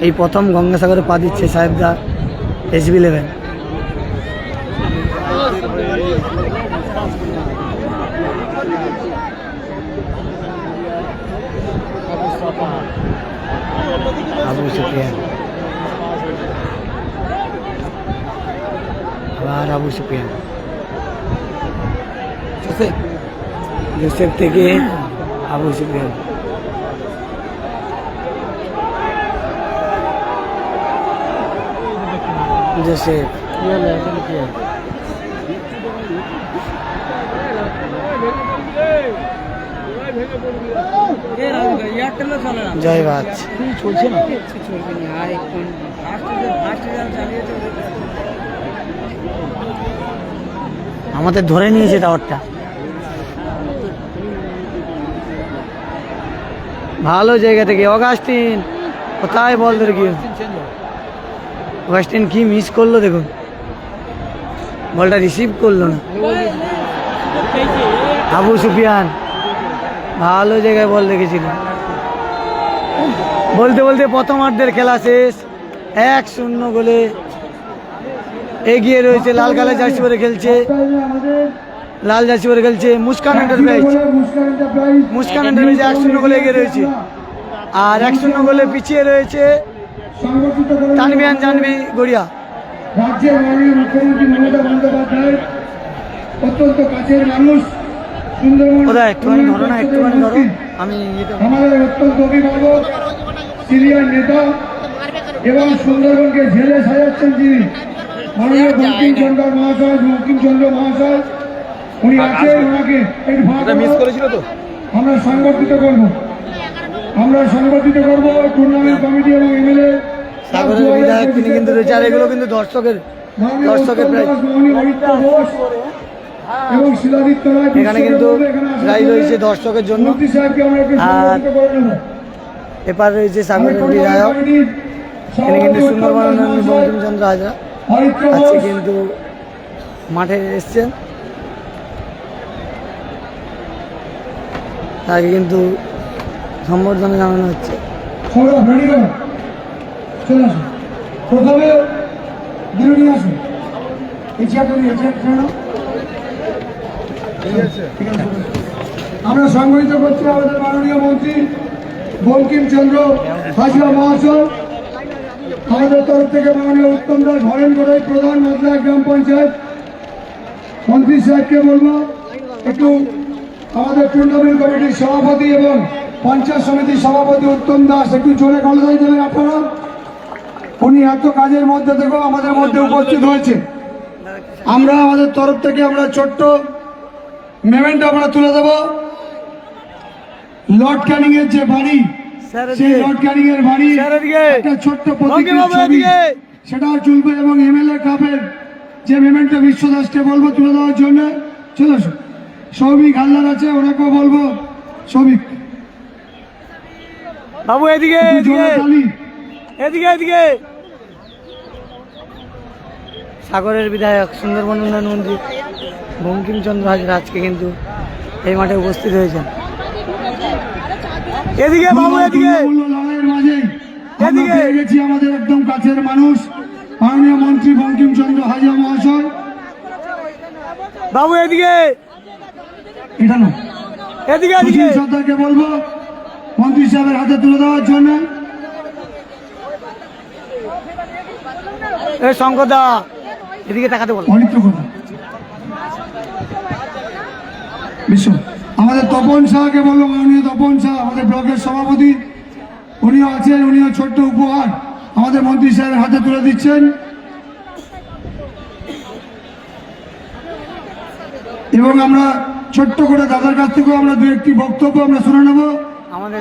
এই প্রথম গঙ্গাসাগরে পা দিচ্ছে সাহেবদা SB11। আবু সুফিয়ান, আবার আবু সুফিয়ান, জোসেফ থেকে আবু সুফিয়ান। জোসেফ এয়ারটেলও চলে না, জয় বাজ চলছে না। কিচ্ছু চলবে না। আর এখন ফার্স্ট চালিয়েছে আমাদের ধরে নিয়েছে টাওয়ারটা। ভালো জায়গা থেকে অগাস্টিন কোথায় বল ধরে কি অগাস্টিন কি মিস করলো দেখুন, বলটা রিসিভ করলো না। আবু সুফিয়ান ভালো জায়গায় বল রেখেছিল। বলতে বলতে প্রথমার্ধের খেলা শেষ, 1-0 গোলে এগিয়ে রয়েছে। লাল কালার জার্সি পরে খেলছে, লাল জার্সি পরে খেলছে মুস্কান এন্টারপ্রাইজ। মুস্কান এন্টারপ্রাইজ 1-0 গোলে এগিয়ে রয়েছে। আর 1-0 গোলে পিছিয়ে রয়েছে তানবিয়ান জানবি গড়িয়া। রাজ্যের মাননীয় মুখ্যমন্ত্রী মমতা বন্দ্যোপাধ্যায় অত্যন্ত কাছের মানুষ, সুন্দরবন একটুখানি ধরো না, একটুখানি ধরো। আমি আমাদের অত্যন্ত অভিভাবক, সিনিয়র নেতা এবং সুন্দরবনকে ঝেলে সাজাচ্ছেন যিনি মাননীয় বঙ্কিমচন্দ্র মহাশয়, বঙ্কিমচন্দ্র মহাশয় উনি আছেন। ওনাকে মিস করেছিল তো আমরা সংগঠিত করব, টুর্নামেন্ট কমিটি এবং MLA সাগরের বিধায়ক তিনি কিন্তু রয়েছে। আর এগুলো কিন্তু দর্শকের প্রায় এবং শিলাদিত্য রায় এখানে কিন্তু প্রায় রয়েছে দর্শকের জন্য। আর এপার রয়েছে সাগরের বিধায়ক, তিনি কিন্তু সুন্দরবন বঙ্কিমচন্দ্র হাজরা আজকে কিন্তু মাঠে এসছেন। তাকে কিন্তু সম্বর্ধনা জানানো হচ্ছে। প্রথমে বিরোধী আসুন, আমরা সংগঠিত করছি আমাদের মাননীয় মন্ত্রী বঙ্কিমচন্দ্র হাজরা মহাশয়। আমাদের তরফ থেকে মাননীয় উত্তম দাস হরেনগড়াই প্রধান মজলা গ্রাম পঞ্চায়েত মন্ত্রী সাহেবকে বলবো একটু আমাদের টুর্নামেন্ট কমিটির সভাপতি এবং পঞ্চায়েত সমিতির সভাপতি উত্তম দাস একটু জোরে গলায় দেবেন আপনারা। উনি এত কাজের মধ্যে থেকেও আমাদের মধ্যে উপস্থিত হয়েছে। আমরা আমাদের তরফ থেকে আমরা ছোট্ট মেমেন্ট আমরা তুলে দেব। লর্ড ক্যানিং এর যে বাড়ি, সেই লর্ড ক্যানিং এর বাড়ি একটা ছোট্ট প্রতীকী ছবি সেটাও চলবে এবং MLA কাপের যে মেমেন্ট বিশ্ব দাসকে বলবো তুলে দেওয়ার জন্য। চলে আসুন, সৌভিক হালদার আছে, ওনাকেও বলবো। সৌভিক বাবু এদিকে এদিকে। সাগরের বিধায়ক সুন্দরবন উন্নয়ন মন্ত্রী বঙ্কিমচন্দ্র হাজরা আজকে কিন্তু এই মাঠে উপস্থিত হয়েছেন। এদিকে বাবু এদিকে। লড়াইয়ের মাঝে এদিকে গেছি আমাদের একদম কাছের মানুষ মাননীয় মন্ত্রী বঙ্কিমচন্দ্র হাজরা মহাশয়। বাবু এদিকে, এটা না এদিকে সরকারকে বলবো মন্ত্রী সাহেবের হাতে তুলে দেওয়ার জন্য। শঙ্করদা এদিকে তাকাতে বল। অনিত্র কথা বিশ্ব আমাদের তপন শাহকে বলবো, মাননীয় তপন শাহ আমাদের ব্লকের সভাপতি, উনিও আছেন। উনিও ছোট্ট উপহার আমাদের মন্ত্রী সাহেবের হাতে তুলে দিচ্ছেন। এবং আমরা ছোট্ট করে দাদার কাছ থেকেও আমরা দু একটি বক্তব্য আমরা শুনে নেব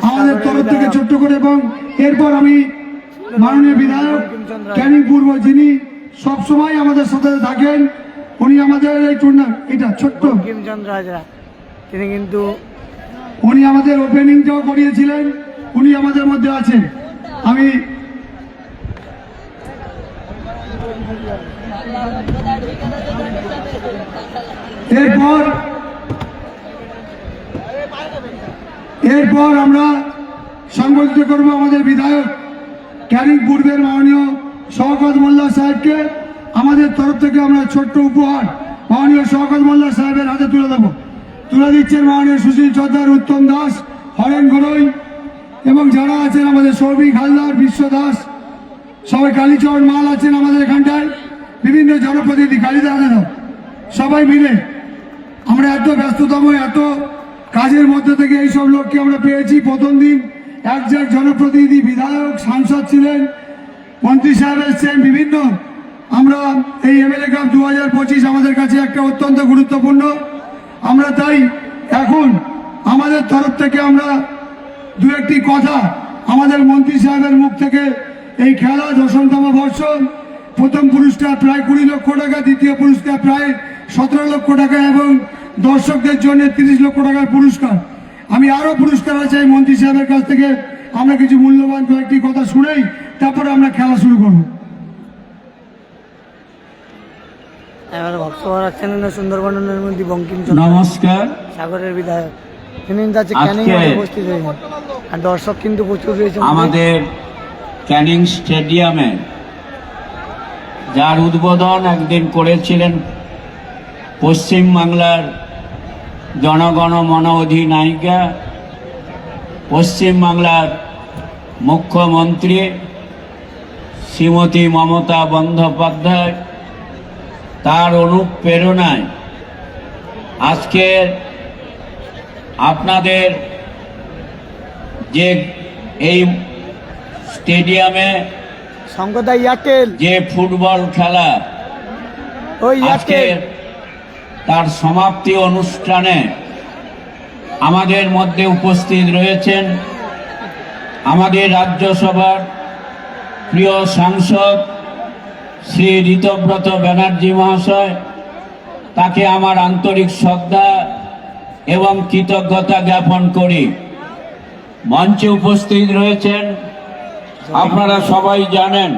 আমাদের তরফ থেকে ছোট্ট করে। এবং এরপর আমি মাননীয় বিধায়ক ক্যানিং পূর্ব, যিনি সবসময় আমাদের সাথে থাকেন, উনি আমাদের এই টুর্নামেন্ট এটা ছোট্ট বঙ্কিমচন্দ্র হাজরা, তিনি কিন্তু উনি আমাদের ওপেনিংটাও করিয়েছিলেন, উনি আমাদের মধ্যে আছেন। আমি এরপর এরপর আমরা সংবর্ধিত করব আমাদের বিধায়ক ক্যানিং পূর্বের মাননীয় শওকত মোল্লা সাহেবকে। আমাদের তরফ থেকে আমরা ছোট্ট উপহার মাননীয় শওকত মোল্লা সাহেবের হাতে তুলে দেব। তুলে দিচ্ছেন মাননীয় সুশীল সর্দার, উত্তম দাস, হরেন ঘরোই এবং যারা আছেন আমাদের সৌভিক হালদার, বিশ্ব দাস, সবাই কালীচরণ মাল আছেন আমাদের এখানটায়, বিভিন্ন জনপ্রতিনিধি, কালীদা হাতে দাও, সবাই মিলে আমরা এত ব্যস্ততম এত কাজের মধ্যে থেকে এইসব লোককে আমরা পেয়েছি। প্রথম দিন একজন জনপ্রতিনিধি, বিধায়ক, সাংসদ ছিলেন, মন্ত্রী সাহেব এসছেন, বিভিন্ন। আমরা এই এমএলএ কাপ 2025 আমাদের কাছে একটা অত্যন্ত গুরুত্বপূর্ণ। আমরা তাই এখন আমাদের তরফ থেকে আমরা দু একটি কথা আমাদের মন্ত্রী সাহেবের মুখ থেকে, এই খেলা 10তম বর্ষ, প্রথম পুরস্কার প্রায় 20 লক্ষ টাকা, দ্বিতীয় পুরস্কার প্রায় 17 লক্ষ টাকা এবং দর্শকদের জন্য 30 লক্ষ টাকার পুরস্কার। আমি আরো পুরস্কার চাই মন্ত্রী সাহেবের কাছ থেকে। আমরা কিছু মূল্যবান কয়েকটি কথা শুনেই তারপরে আমরা খেলা শুরু করব। এবার বক্তব্য রাখছেন সুন্দরবনের মধ্যে বঙ্কিম নমস্কার। সাগরের বিধায়ক, তিনি যাচ্ছে ক্যানিং উপস্থিত হয়েছেন আর দর্শক কিন্তু প্রচুর রয়েছে আমাদের ক্যানিং স্টেডিয়ামে, যার উদ্বোধন একদিন করেছিলেন পশ্চিমবাংলার জনগণ মন অধিনায়িকা, পশ্চিমবাংলার মুখ্যমন্ত্রী শ্রীমতী মমতা বন্দ্যোপাধ্যায়। তার অনুপ্রেরণায় আজকে আপনাদের যে এই স্টেডিয়ামে শঙ্করদা এয়ারটেল যে ফুটবল খেলা ওই আজকে এয়ারটেল তার সমাপ্তি অনুষ্ঠানে আমাদের মধ্যে উপস্থিত রয়েছেন আমাদের রাজ্যসভার প্রিয় সাংসদ শ্রী ঋতব্রত ব্যানার্জি মহাশয়। তাকে আমার আন্তরিক শ্রদ্ধা এবং কৃতজ্ঞতা জ্ঞাপন করি। মঞ্চে উপস্থিত রয়েছেন, আপনারা সবাই জানেন,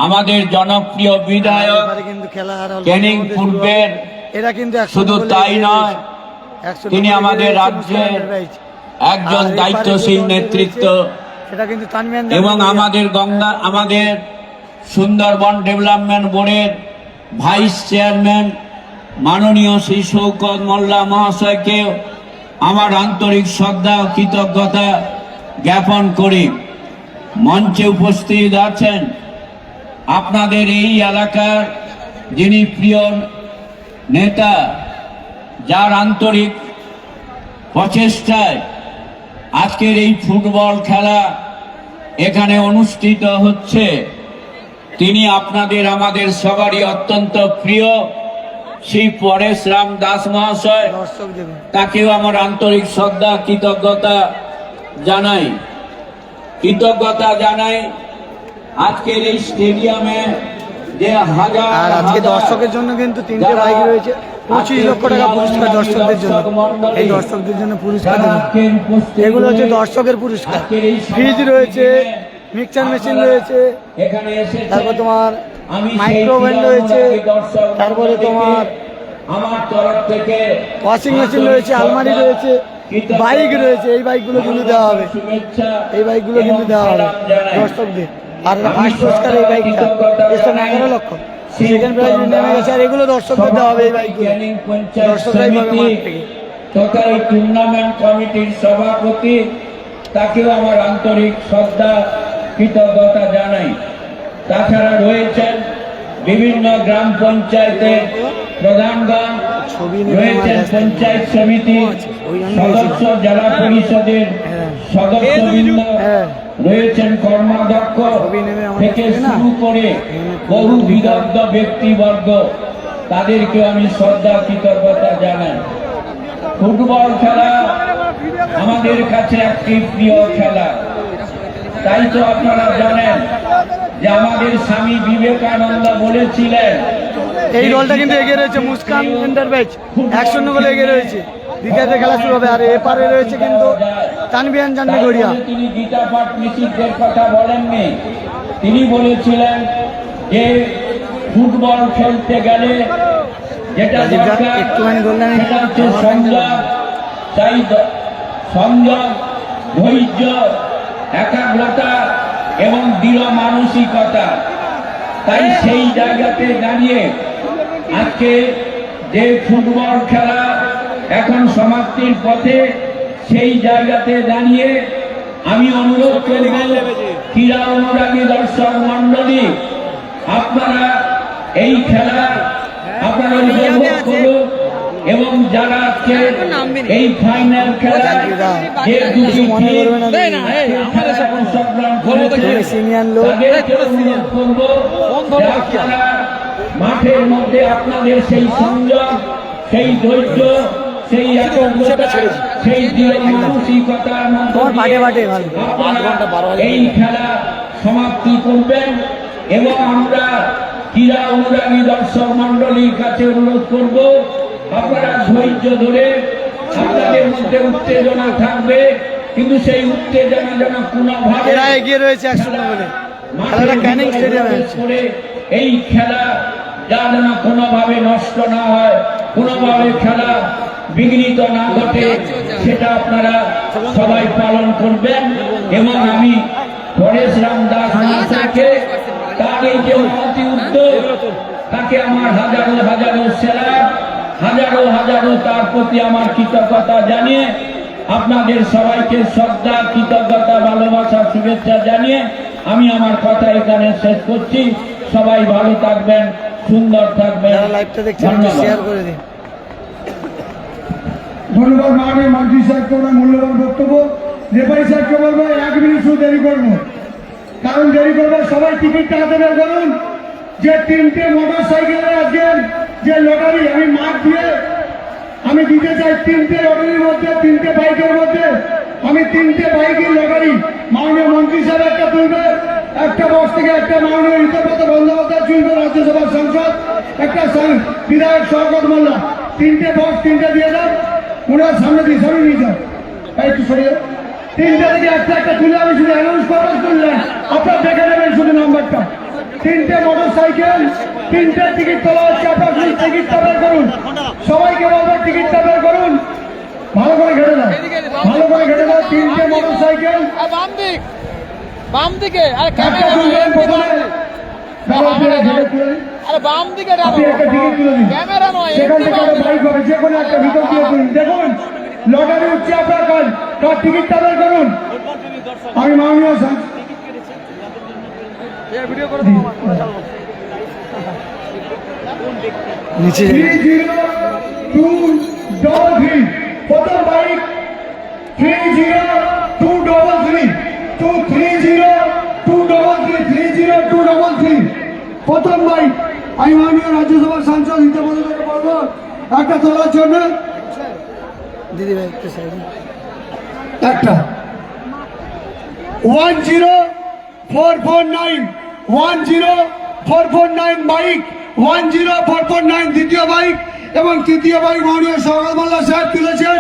আমাদের জনপ্রিয় বিধায়ক এবারে কিন্তু খেলা আর অল্প ক্যানিং মধ্যে পূর্বের। এরা কিন্তু 100 শুধু গোলে তাই এগিয়ে নয়, রয়েছে। 100 তিনি গোলে আমাদের এগিয়ে রয়েছে রাজ্যের মুসলিম রাইজ। একজন আর এপারে দায়িত্বশীল যে নেতৃত্ব সেটা কিন্তু তানভীর এবং আমাদের সুন্দরবন ডেভেলপমেন্ট বোর্ডের ভাইস চেয়ারম্যান মাননীয় শ্রী শওকত মোল্লা মহাশয়কে আমার আন্তরিক শ্রদ্ধা ও কৃতজ্ঞতা জ্ঞাপন করি। মঞ্চে উপস্থিত আছেন আপনাদের এই এলাকার যিনি প্রিয় নেতা, যার আন্তরিক প্রচেষ্টায় আজকের এই ফুটবল খেলা এখানে অনুষ্ঠিত হচ্ছে। তিনি আপনাদের আমাদের সবারই অত্যন্ত প্রিয় শ্রী পরেশ রাম দাস মহাশয়। দর্শক দেখুন তাকেও আমার আন্তরিক শ্রদ্ধা কৃতজ্ঞতা জানাই। আজকের এই স্টেডিয়ামে যে হাজার আর আজকে হাজার দর্শকের জন্য কিন্তু 3টে বাইক রয়েছে, 25 লক্ষ টাকা পুরস্কার দর্শকদের জন্য। এই দর্শকদের জন্য পুরস্কার দেবেন। এগুলো হচ্ছে দর্শকের পুরস্কার। ফ্রিজ রয়েছে, মিক্সচার মেশিন রয়েছে, এখানে এসে তারপর তোমার মাইক্রোওভেন রয়েছে, তারপরে তোমার আমার তরফ থেকে ওয়াশিং মেশিন রয়েছে, আলমারি রয়েছে, বাইক রয়েছে। এই বাইকগুলো কিন্তু দেওয়া হবে, শুভেচ্ছা এই বাইকগুলো কিন্তু দেওয়া হবে দর্শকদের। আর ফার্স্ট পুরস্কার এই বাইকটা, এর সঙ্গে 11 লক্ষ। সেকেন্ড প্রাইজ নেমে গেছে, আর এগুলো দর্শকদের দেওয়া হবে। এই বাইকগুলো দর্শকরাই পাবে মাঠ থেকে। তথা এই টুর্নামেন্ট কমিটির সভাপতি, তাকেও আমার আন্তরিক শ্রদ্ধা কৃতজ্ঞতা জানাই। তাছাড়া রয়েছেন বিভিন্ন গ্রাম পঞ্চায়েতের প্রধানগণ, রয়েছেন পঞ্চায়েত সমিতির সদস্য, জেলা পরিষদের সদস্যবৃন্দ, রয়েছেন কর্মাধ্যক্ষ থেকে শুরু করে বহু বিদগ্ধ ব্যক্তিবর্গ, তাদেরকে আমি শ্রদ্ধা কৃতজ্ঞতা জানাই। ফুটবল খেলা আমাদের কাছে একটি প্রিয় খেলা। তাই তো আপনারা জানেন যে আমাদের স্বামী বিবেকানন্দ বলেছিলেন, এই দলটা কিন্তু এগিয়ে রয়েছে, মুস্কান এন্টারপ্রাইজ 1-0 গোলে এগিয়ে রয়েছে। দ্বিতীয়তে খেলা শুরু হবে। আর এপারে রয়েছে কিন্তু তানভীর জান্ডি গড়িয়া। তিনি গীতা পাঠ নিষিদ্ধের কথা বলেননি। তিনি বলেছিলেন যে ফুটবল খেলতে গেলে যেটা দরকার একটুখানি বললেন সেটা হচ্ছে সংযম। তাই সংযম, ধৈর্য, একাগ্রতা এবং দৃঢ় মানসিকতা। তাই সেই জায়গাতে দাঁড়িয়ে আজকে যে ফুটবল খেলা এখন সমাপ্তির পথে, সেই জায়গাতে দাঁড়িয়ে আমি অনুরোধ করব ক্রীড়া অনুরাগী দর্শক মন্ডলী, আপনারা এই খেলা আপনারা উপভোগ করুন এবং যারা আজকে এই ফাইনাল খেলা যে দুটি অংশগ্রহণ করেছে তাদেরকে অনুরোধ করব যে আপনারা মাঠের মধ্যে আপনাদের সেই সংযম, সেই ধৈর্য, সেই একাগ্রতা, সেই দৃঢ় মানসিকতার মধ্যে আপনারা এই খেলা সমাপ্তি করবেন। এবং আমরা ক্রীড়া অনুরাগী দর্শক মন্ডলীর কাছে অনুরোধ করব, আপনারা ধৈর্য ধরে, আপনাদের মধ্যে উত্তেজনা থাকবে, কিন্তু সেই উত্তেজনা যেন কোনোভাবে এগিয়ে রয়েছে 1-0 বলে খেলাটা ক্যানিং স্টেডিয়ামে করে এই খেলা যা যেন কোনোভাবে নষ্ট না হয়, কোনোভাবে খেলা বিঘ্নিত না ঘটে, সেটা আপনারা সবাই পালন করবেন। এবং আমি পরেশ রাম দাস মহাশয়কে তার এই যে মহতি উদ্যোগ, তাকে আমার হাজারো হাজারো সেলার, হাজারো হাজারো তার প্রতি আমার কৃতজ্ঞতা জানিয়ে, আপনাদের সবাইকে শ্রদ্ধা, কৃতজ্ঞতা, ভালোবাসা, শুভেচ্ছা জানিয়ে আমি আমার কথা এখানে শেষ করছি। সবাই ভালো থাকবেন, সুন্দর থাকবেন। লাইভটা দেখছেন শেয়ার করে দিন। ধন্যবাদ মাননীয় মন্ত্রী সাহেবকে ওনার মূল্যবান বক্তব্য। রেফারি সাহেবকে বলবো 1 মিনিট শুধু দেরি করবো, কারণ দেরি করবো সবাই টিকিটটা হাতে বের করুন। যে 3টে মোটর সাইকেলের আজকের যে লটারি আমি মাঠ দিয়ে আমি দিতে চাই, 3টে লটারির মধ্যে, 3টে বাইকের মধ্যে আমি 3টে বাইকের লটারি মাননীয় মন্ত্রী সাহেব একটা তুলবে, একটা বক্স থেকে একটা মাননীয় ঋতব্রত বন্দ্যোপাধ্যায় তুলবে, রাজ্যসভার সাংসদ, একটা বিধায়ক শওকত মোল্লা, 3টে বক্স 3টে দিয়ে দেন। ওনার সামনে দিয়ে সরিয়ে নিয়ে যাও, একটু সরিয়ে 3টে থেকে একটা একটা তুলে আমি শুধু অ্যানাউন্স করলেন, আপনার দেখে নেবেন শুধু নাম্বারটা। 3টে মোটর সাইকেল, 3টে টিকিট তোলা হচ্ছে, আপনার শুধু টিকিটটা বের করুন। সবাইকে বলবেন টিকিটটা বের করুন, ভালো করে ঘেটে দাও, ভালো করে ঘেটে দাও। 3টে মোটর সাইকেল, বাম দিকে আর একটা তুলবেন প্রথমে, আরে বাম দিকে আপনি একটা টিকিট তুলে দিন, ক্যামেরা নয়, সেখান থেকে একটা বাইক হবে, যে কোনো একটা ভিতর দিয়ে তুলুন। দেখুন লটারি উঠছে আপনার কাজ, তার টিকিটটা বের করুন। আমি মাননীয় নিচে 30233 প্রথম বাইক 30233 2302333 প্রথম বাইক। আমি মাননীয় রাজ্যসভার সাংসদ হিতেবন্ধু থেকে বলবো একটা তোলার জন্য, দিদি ভাই একটু সাইড একটা 10449 10449 বাইক, 10449 দ্বিতীয় বাইক। এবং তৃতীয় বাইক মাননীয় শওকত মোল্লা সাহেব তুলেছেন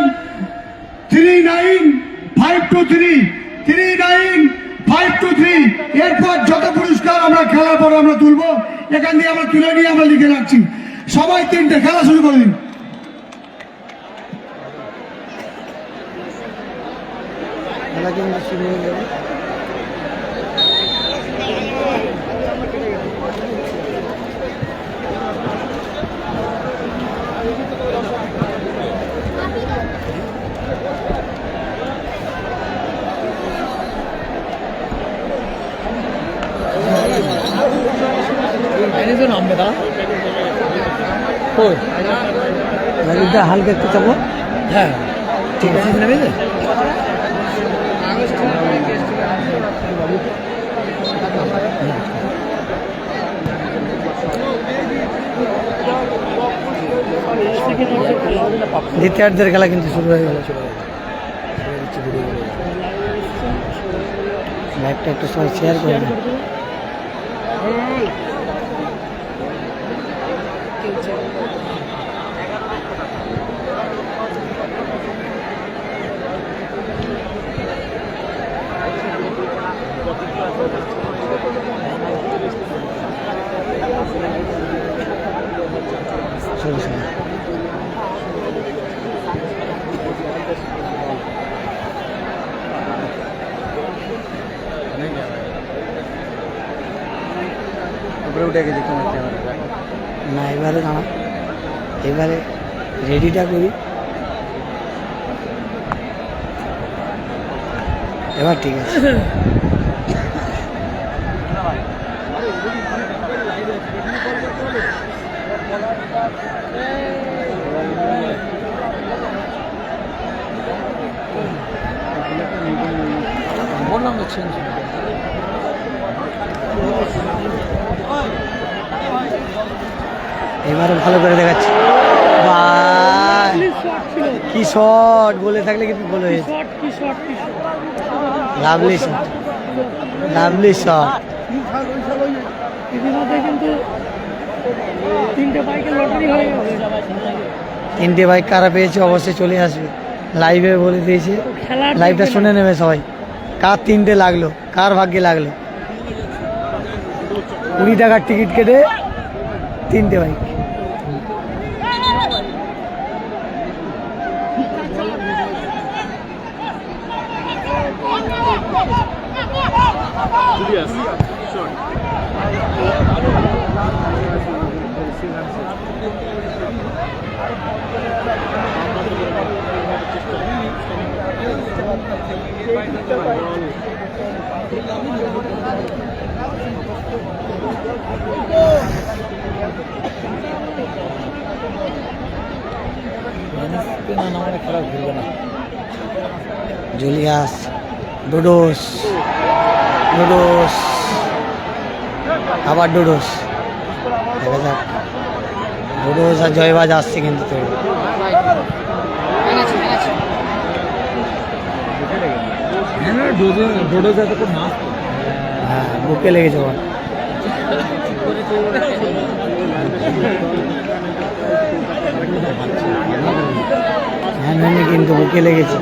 39523 39523। এরপর যত পুরস্কার আমরা খেলার পর আমরা তুলবো, এখান দিয়ে আমরা তুলে নিয়ে আমরা লিখে রাখছি। সবাই 3টে খেলা শুরু করে দিন। খেলা কিন্তু শুরু হয়ে যাবে। নামবে তা হালকা একটু চাপো। হ্যাঁ ঠিক আছে, নেবে দ্বিতীয়ার্ধের খেলা কিন্তু শুরু হয়ে গেল। লাইভটা একটু সবাই শেয়ার করে দিন। উঠে গেছে তোমার চেহারা না এবারে দাঁড়া, এবারে রেডিটা করি, এবার ঠিক আছে। বললাম তো চেঞ্জ এবারে ভালো করে দেখাচ্ছি। ভাই কি শট, বলে থাকলে কিন্তু গোল হয়েছে। Lovely shot, lovely shot. তিনটে বাইক কারা পেয়েছে অবশ্যই চলে আসবে, লাইভে বলে দিয়েছে, লাইভটা শুনে নেবে সবাই কার তিনটে লাগলো, কার ভাগ্যে লাগলো। 20 টাকার টিকিট কেটে তিনটে বাইক। জুলিয়াস, ডোডোস, ডোডোস, আবার ডোডোস। দেখা যাক, ডোডোস আর জয়বাজ আসছে কিন্তু তো হ্যাঁ বুকে লেগেছে বল। হ্যাঁ ম্যামে কিন্তু বুকে লেগেছে।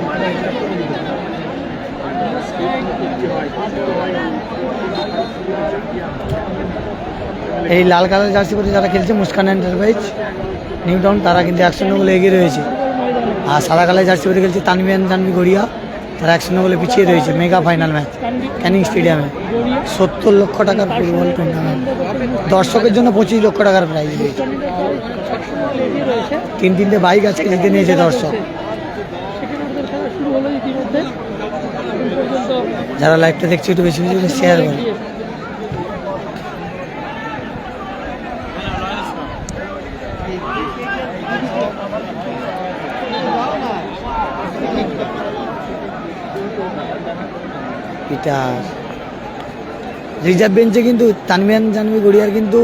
এই লাল কালার জার্সি পরে যারা খেলছে মুস্কান এন্টারপ্রাইজ নিউ টাউন, তারা কিন্তু 100 গোলে এগিয়ে রয়েছে। আর সাদা কালার জার্সি পরে খেলছে তানভিয়ান জানভি গড়িয়া, তারা 100 গোলে পিছিয়ে রয়েছে। মেগা ফাইনাল ম্যাচ ক্যানিং স্টেডিয়ামে, 70 লক্ষ টাকার ফুটবল টুর্নামেন্ট, দর্শকের জন্য 25 লক্ষ টাকার প্রাইজ রয়েছে। তিনটে বাইক আজকে জিতে নিয়েছে দর্শক। যারা লাইভটা দেখছে একটু বেশি বেশি শেয়ার করে। পিটার রিজার্ভ বেঞ্চে কিন্তু তানভিয়ান জানভি গড়িয়ার কিন্তু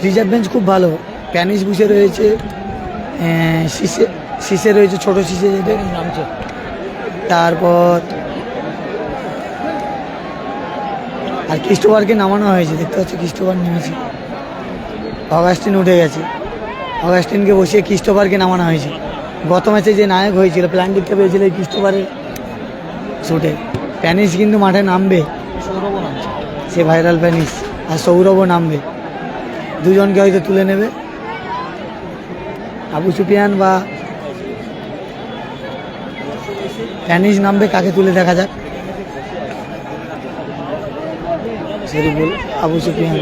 রিজার্ভ বেঞ্চ খুব ভালো। প্যানিশ বুসে রয়েছে, শীষে রয়েছে, ছোট শীষে যেটা নামছে। তারপর আর ক্রিস্টোফারকে নামানো হয়েছে, দেখতে পাচ্ছি ক্রিস্টোফার নেমেছে। অগাস্টিন উঠে গেছে, অগাস্টিনকে বসিয়ে ক্রিস্টোফারকে নামানো হয়েছে। গত ম্যাচে যে নায়ক হয়েছিল প্ল্যান্টিকটা পেয়েছিল এই ক্রিস্টোফারের শুটে। প্যানিশ কিন্তু মাঠে নামবে, সৌরভও নামছে, সে ভাইরাল প্যানিশ, আর সৌরভও নামবে। দুজনকে হয়তো তুলে নেবে, আবু সুফিয়ান বা প্যানিশ নামবে, কাকে তুলে দেখা যাক। শরীফুল, আবু সুফিয়ান,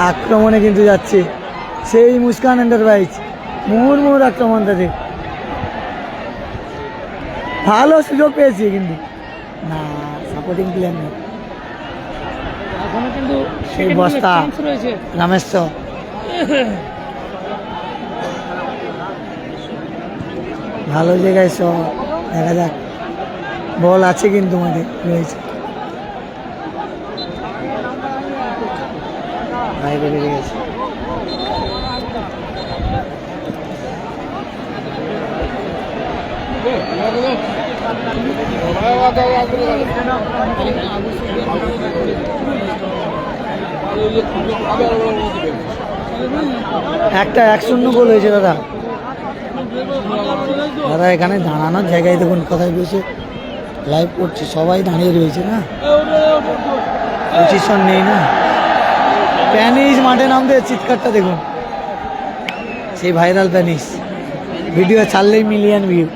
আক্রমণে কিন্তু যাচ্ছে সেই মুস্কান এন্টারপ্রাইজ। মুহুর্মুহুর আক্রমণ তাদের, ভালো সুযোগ পেয়েছি কিন্তু না, সাপোর্টিং প্লেয়ার নেই। সেই বস্তা রামেশ্বর, ভালো জায়গায় সব দেখা যাক। বল আছে কিন্তু মাঠে রয়েছে, বাইরে বেরিয়ে গেছে। একটা 1-0 গোল হয়েছে দাদা। দাদা এখানে দাঁড়ানোর জায়গায় দেখুন, কোথায় বসে লাইভ করছে, সবাই দাঁড়িয়ে রয়েছে না, পজিশন নেই না। প্যানিশ মাঠে নামতে চিৎকারটা দেখুন, সেই ভাইরাল প্যানিশ, ভিডিও ছাড়লেই মিলিয়ন ভিউ।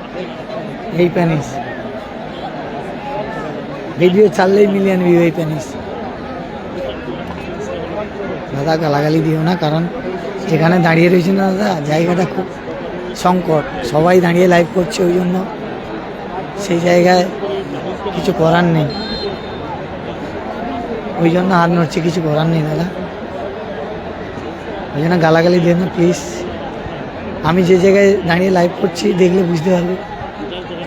এই প্যানিশ ভিডিও ছাড়লেই মিলিয়ন ভিউ এই প্যানিস। দাদা গালাগালি দিও না, কারণ যেখানে দাঁড়িয়ে রয়েছে না দাদা, জায়গাটা খুব সংকট, সবাই দাঁড়িয়ে লাইভ করছে, ওই জন্য সেই জায়গায় কিছু করার নেই, ওই জন্য হাত নড়ছে, কিছু করার নেই দাদা, ওই জন্য গালাগালি দিও না প্লিজ। আমি যে জায়গায় দাঁড়িয়ে লাইভ করছি দেখলে বুঝতে পারবে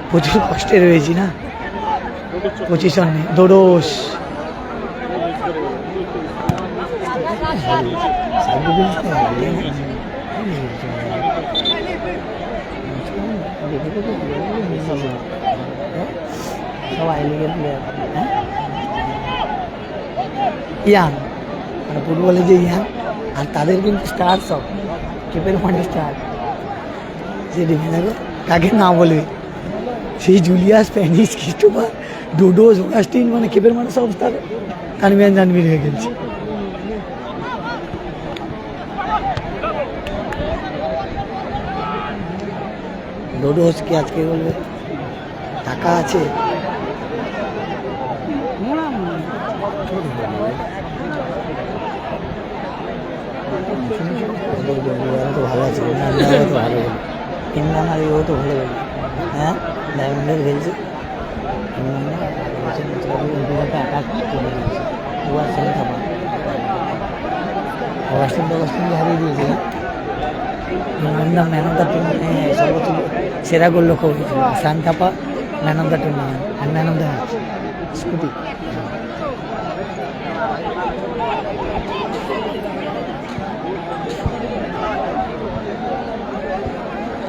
প্রচুর কষ্টে রয়েছি না, পজিশন নেই। দোডোস ইয়াং মানে ফুটবলে যে ইয়াং, আর তাদের কিন্তু স্টার সব কেপের মাঠে স্টার, যে দেখে দেখো কাকে না বলবে, সেই জুলিয়াস, প্যানিস, ক্রিস্টোফার, ডোডোস, অগাস্টিন, মানে কেপের মাঠে সব স্টার তানভিয়ান জানভির হয়ে গেছে। ডোডোস কি আজকে বলবে টাকা আছে, তো ভালো আছে, ভালো ইমরান আর ও তো ভালো বলবে, হ্যাঁ ডায়মন্ডের খেলছে, অগাস্টিনকে হারিয়ে দিয়েছে। ম্যান অফ দ্য টুর্নামেন্ট, সর্বোচ্চ সেরা গোল লক্ষ্য হয়েছিল Shan Thapa, man of the tournament and man of the match scooty.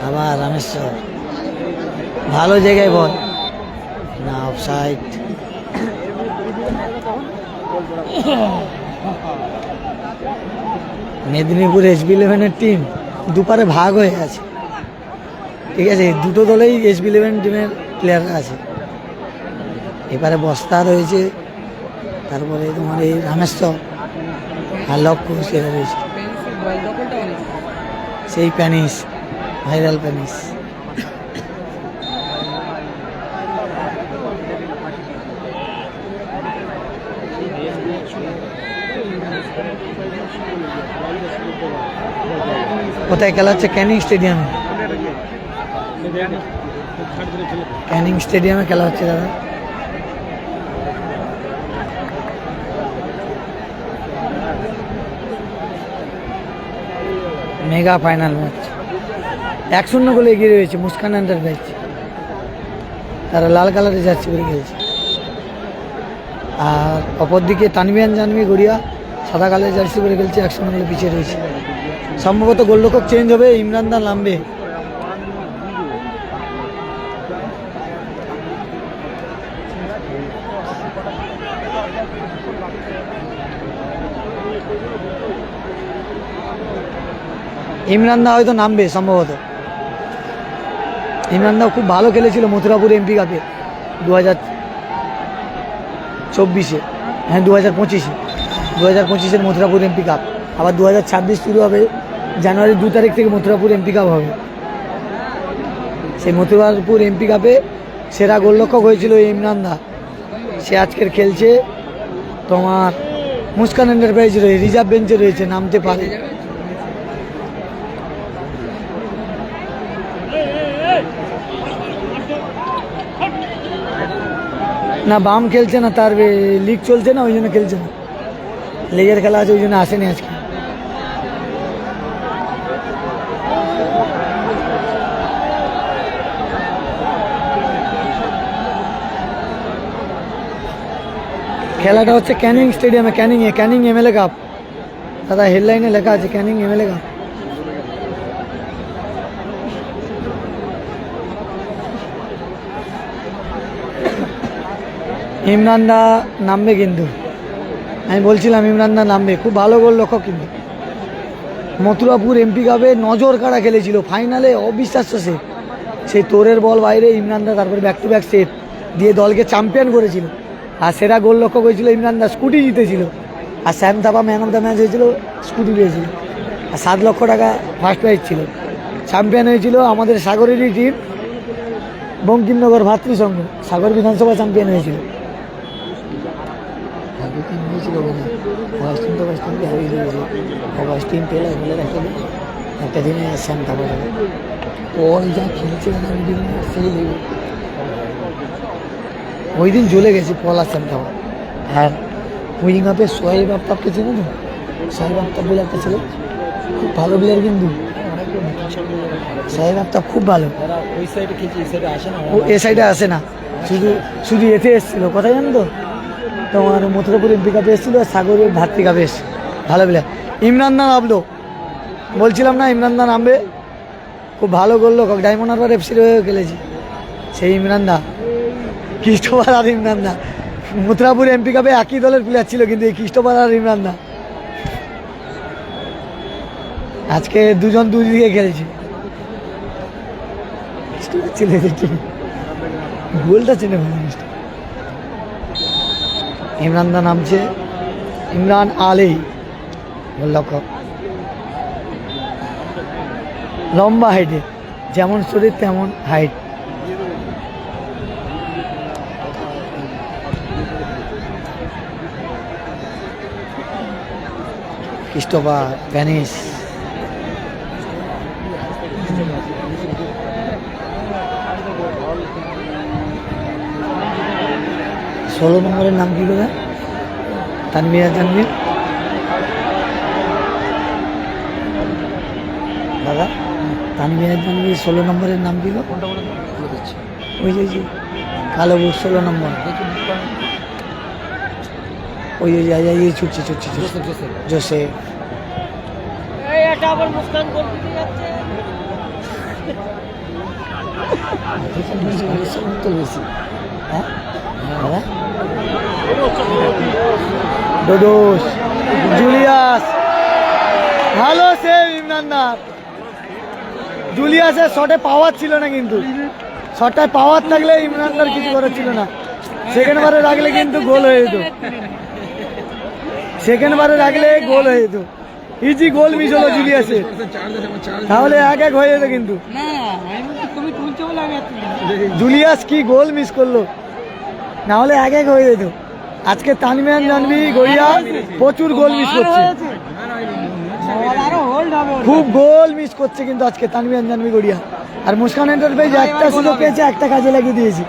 আবার রামেশ্বর ভালো জায়গায় বল না, অফসাইড। মেদিনীপুর SB11-এর টিম দুপারে ভাগ হয়ে আছে, ঠিক আছে, দুটো দলেই SB11 টিমের প্লেয়াররা আছে। এবারে বস্তা রয়েছে, তারপরে তোমার এই রামেশ্বর আর লক্ষ্য সেরা রয়েছে, সেই প্যানিস, ভাইরাল প্যানিস। কোথায় খেলা হচ্ছে? ক্যানিং স্টেডিয়ামে, ক্যানিং স্টেডিয়ামে খেলা হচ্ছে দাদা। মেগা ফাইনাল ম্যাচ, 1-0 গোলে এগিয়ে রয়েছে মুস্কান এন্টারপ্রাইজ, তারা লাল কালারের জার্সি পরে খেলছে। আর অপরদিকে তানভিয়ান জানভি গড়িয়া সাদা কালারের জার্সি পরে খেলছে, 1-0 গোলে পিছিয়ে রয়েছে। সম্ভবত গোলরক্ষক চেঞ্জ হবে, ইমরান দা নামবে। ইমরান দা হয়তো নামবে সম্ভবত। ইমরান দা খুব ভালো খেলেছিল মথুরাপুর MP কাপে 2024-এ, হ্যাঁ 2025-এর মথুরাপুর MP কাপ। আবার 2026 শুরু হবে, জানুয়ারি 2 তারিখ থেকে মথুরাপুর MP কাপ হবে। সেই মথুরাপুর MP কাপে সেরা গোলরক্ষক হয়েছিল ইমরান দা, সে আজকের খেলছে তোমার মুস্কান এন্টারপ্রাইজ, রিজার্ভ বেঞ্চে রয়েছে, নামতে পারে। না বাম খেলছে না, তার লিগ চলছে না, ওই জন্য খেলছে না, লিগের খেলা আছে ওই জন্য আসেনি আজকে। খেলাটা হচ্ছে ক্যানিং স্টেডিয়ামে, ক্যানিং MLA কাপ দাদা, হেডলাইনে লেখা আছে ক্যানিং MLA কাপ। ইমরান দা নামবে, কিন্তু আমি বলছিলাম ইমরান দা নামবে, খুব ভালো গোলরক্ষক। কিন্তু মথুরাপুর MP কাপে নজর কাড়া খেলেছিল, ফাইনালে অবিশ্বাস্য সেট, সেই তোরের বল বাইরে ইমরান দা, তারপরে ব্যাক টু ব্যাক সেট দিয়ে দলকে চ্যাম্পিয়ন করেছিল। আর সেরা গোলরক্ষক হয়েছিল ইমরান দা, স্কুটি জিতেছিল। আর Shyam Thapa man of the match হয়েছিল, স্কুটি পেয়েছিল। আর 7 লক্ষ টাকা ফার্স্ট প্রাইজ ছিল। চ্যাম্পিয়ন হয়েছিল আমাদের সাগরেরই টিম, বঙ্কিমনগর ভাতৃসংঘ, সাগর বিধানসভা চ্যাম্পিয়ন হয়েছিল। ছিল ওখানে ফার্স্ট টিম তো ফার্স্ট টিমকে হারিয়ে দিয়েছে ফার্স্ট টিম পেলে বলে একটা দিনে শ্যাম থাকা যাবে ওই যা খেলছে সেই দেবে ওই দিন জ্বলে গেছে পলা শ্যাম থাকা আর উইং আপে সোহেব আফতাবকে চেনো তো সোহেব আফতাব বলে একটা ছিল খুব ভালো প্লেয়ার কিন্তু সোহেব আফতাব খুব ভালো ওই সাইডে খেলছে এই সাইডে আসে না ও এ সাইডে আসে না শুধু শুধু এতে এসেছিল কোথায় জানো তো তোমার মথুরাপুর এমপি কাপে এসেছিল আর সাগরের ভাতৃ কাপে এসে ভালো প্লেয়ার ইমরান দা নামলো বলছিলাম না ইমরান দা নামবে খুব ভালো করলো ডায়মন্ড হারবার এফসির হয়েও খেলেছি সেই ইমরান দা খ্রিস্টোফার আর ইমরান দা মথুরাপুর এমপি কাপে একই দলের প্লেয়ার ছিল কিন্তু এই খ্রিস্টোফার আর ইমরান দা আজকে দুজন দুদিকে খেলেছে গোলটা চেনে ভালো ইমরান দা নামছে ইমরান আলী গোলরক্ষক লম্বা হাইটে যেমন শরীর তেমন হাইট ক্রিস্টোফার ভ্যানিস 16 নম্বরের নাম কি করে তানভীর জানবীর দাদা তানভীর জানবীর 16 নম্বরের নাম কি ওই যে কালো বুট 16 নম্বর ওই যে ছুটছে জোসেফ তো বেশি হ্যাঁ ডোডোস জুলিয়াস ভালো সেভ ইমরানদার জুলিয়াসের শটে পাওয়ার ছিল না কিন্তু শটটায় পাওয়ার থাকলে ইমরানদার কিছু করার ছিল না সেকেন্ড বারে রাখলে কিন্তু গোল হয়ে যেত সেকেন্ড বারে রাখলে গোল হয়ে যেত ইজি গোল মিস হলো জুলিয়াসের তাহলে 1-1 হয়ে যেত কিন্তু জুলিয়াস কি গোল মিস করলো না হলে 1-1 হয়ে যেত আজকে তানভীর জানবি গড়িয়া প্রচুর গোল মিস করছে খুব গোল মিস করছে কিন্তু আজকে তানভীর জানবি গড়িয়া আর মুস্কান এন্টারপ্রাইজ একটা সুযোগ পেয়েছে একটা কাজে লাগিয়ে দিয়েছে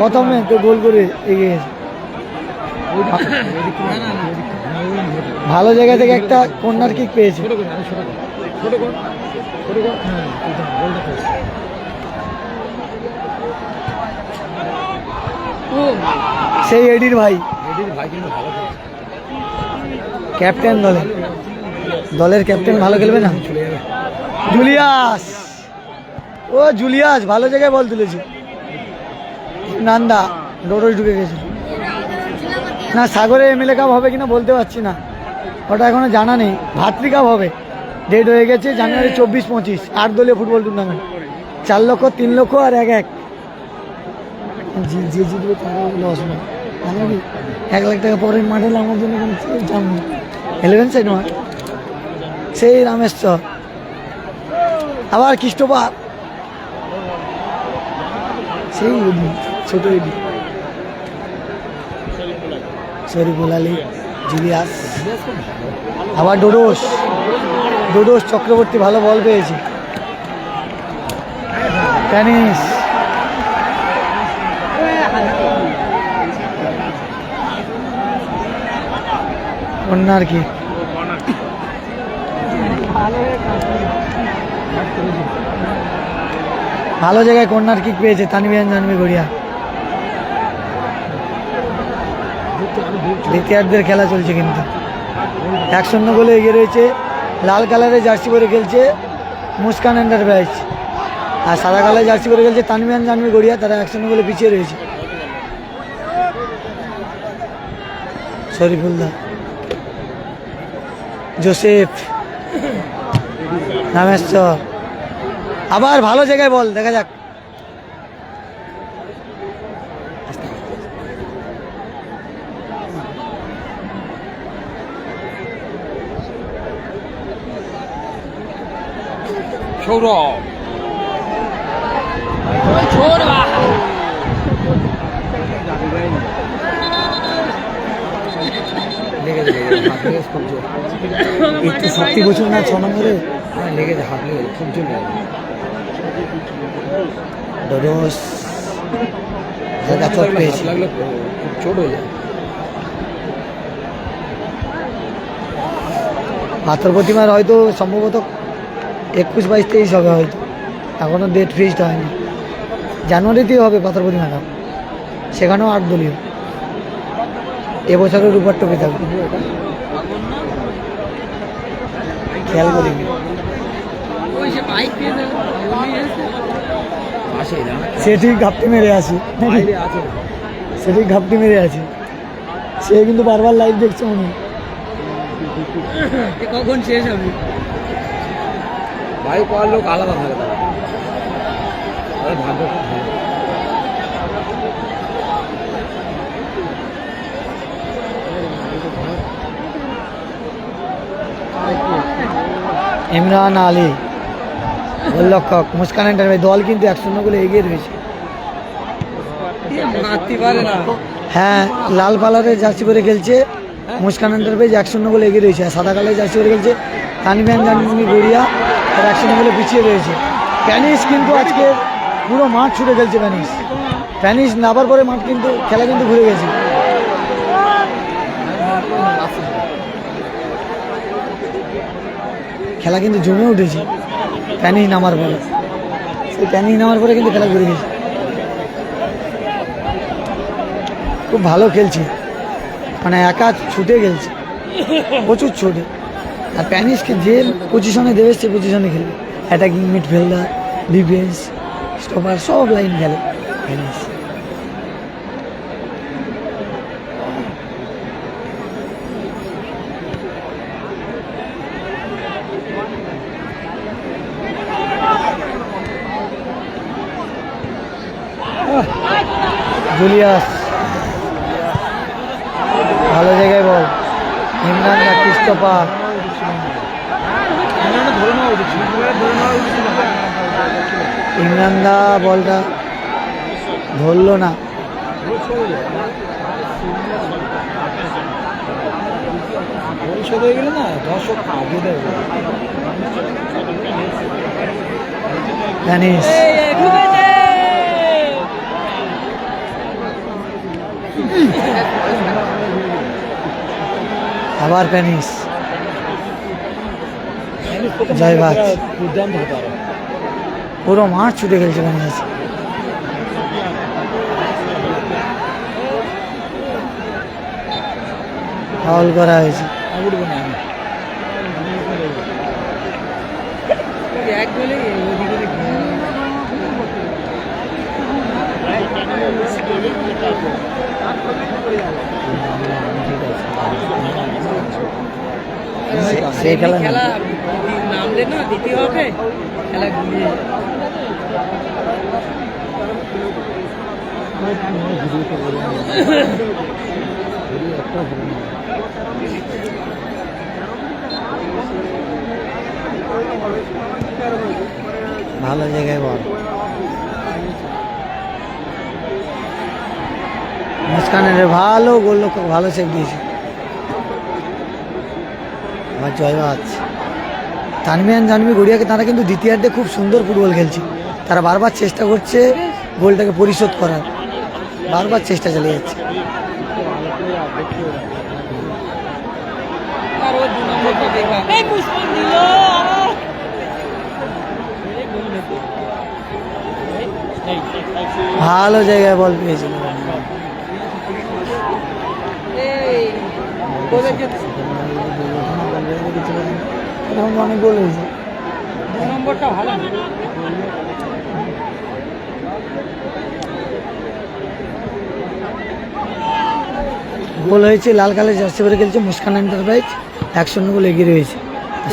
প্রথমে তো গোল করে এগিয়ে গেছে ভালো জায়গা থেকে একটা কর্নার কিক পেয়েছে সেই এডির ভাই ক্যাপ্টেন দলের ক্যাপ্টেন ভালো খেলবে না জুলিয়াস ও জুলিয়াস ভালো জায়গায় বল তুলেছে নান্দা ডোডোই ঢুকে গেছে না সাগরে এমএলএ কাপ হবে কিনা বলতে পারছি না ওটা এখনো জানা নেই ভাতৃ কাপ হবে ডেট হয়ে গেছে জানুয়ারি 24-25 8 দলীয় ফুটবল টুর্নামেন্ট 4 লক্ষ 3 লক্ষ আর 1-1 যে জিতবে তারা লস না আমি 1 লাখ টাকা পরের মাঠে আমার জন্য কোনো 11 সাইড মাঠ সেই রামেশ্বর আবার খ্রিস্টোফার সেই ছোট এডি শরীফুল আলী জুলিয়াস আবার ডোডোস চক্রবর্তী ভালো বল পেয়েছে টেনিস কর্নার কি ভালো জায়গায় কর্নার কিক পেয়েছে তানভীর জানবি গড়িয়া দ্বিতীয়ার্ধের খেলা চলছে কিন্তু 1-0 গোলে এগিয়ে রয়েছে লাল কালারের জার্সি পরে খেলছে মুস্কান এন্টারপ্রাইজ আর সাদা কালারের জার্সি পরে খেলছে তানভীর জানবি গড়িয়া তারা 1-0 গোলে পিছিয়ে রয়েছে শরীফুল্লাহ জোসেফ রামেশ্বর আবার ভালো জায়গায় বল দেখা যাক সৌরভ লেগেছে হাত লেগেছে খুব জোর একটু শক্তি বছর না 6 নম্বরে লেগেছে হাত লেগেছে খুব জোর লেগেছে ডোডোস জায়গা চোট পেয়েছে লাগলো খুব চোট হয়ে যায় পাথর প্রতিমার হয়তো সম্ভবত 21-22-23 হবে হয়তো এখনও ডেট ফিক্সড হয়নি জানুয়ারিতেই হবে পাথর প্রতিমাটা সেখানেও 8 দলীয় এবছরের রূপার টপি থাকবে খেয়াল করিনি সে ঠিক ঘাপটি মেরে আছে সে ঠিক ঘাপটি মেরে আছে সে কিন্তু বারবার লাইভ দেখছে মনে হয় কখন শেষ হবে ভাই পাওয়ার লোক আলাদা থাকে তারা ভাগ্য খুব ভালো ইমরান আলী গোলরক্ষক মুস্কান এন্টারপ্রাইজ দল কিন্তু 1-0 গোলে এগিয়ে রয়েছে হ্যাঁ লাল কালারের জার্সি পরে খেলছে মুস্কান এন্টারপ্রাইজ 1-0 গোলে এগিয়ে রয়েছে আর সাদা কালারের জার্সি পরে খেলছে তানভীর জাহাঙ্গীর গড়িয়া তার 1-0 গোলে পিছিয়ে রয়েছে প্যানিস কিন্তু আজকে পুরো মাঠ ছুটে খেলছে প্যানিস নাবার পরে মাঠ কিন্তু খেলা কিন্তু ঘুরে গেছে খেলা কিন্তু জমে উঠেছে প্যানিস নামার পরে সেই প্যানিস নামার পরে কিন্তু খেলা ঘুরে গেছে খুব ভালো খেলছে মানে একা ছুটে খেলছে প্রচুর ছোটে আর প্যানিসকে যে পজিশনে দেবে সে পজিশনে খেলবে অ্যাটাকিং মিডফিল্ডার ডিফেন্স স্টপার সব লাইন খেলে প্যানিস জুলিয়াস ভালো জায়গায় বল ইমরান দা ক্রিস্টোফার ইমরান দা বলটা ধরলো না গেলে না দর্শক জানিস আবার প্যানিস জয়বাজ পুরো মাঠ ছুটে খেলছে প্যানিস ফাউল করা হয়েছে সেই খেলা নামলে না দ্বিতীয় হবে খেলা ঘুরিয়ে ভালো জায়গায় বল মুস্কানের ভালো গোলরক্ষক ভালো সেভ দিয়েছে আমার জয়বাজ তানভীর জাহাঙ্গীর গড়িয়াকে তারা কিন্তু দ্বিতীয়ার্ধে খুব সুন্দর ফুটবল খেলছে তারা বারবার চেষ্টা করছে গোলটাকে পরিশোধ করার বারবার চেষ্টা চালিয়ে যাচ্ছে ভালো জায়গায় বল পেয়েছিল অনেক গোল হয়েছে নম্বরটা ভালো গোল হয়েছে লাল কালার জার্সি পরে খেলছে মুস্কান এন্টারপ্রাইজ 1-0 গোলে এগিয়ে রয়েছে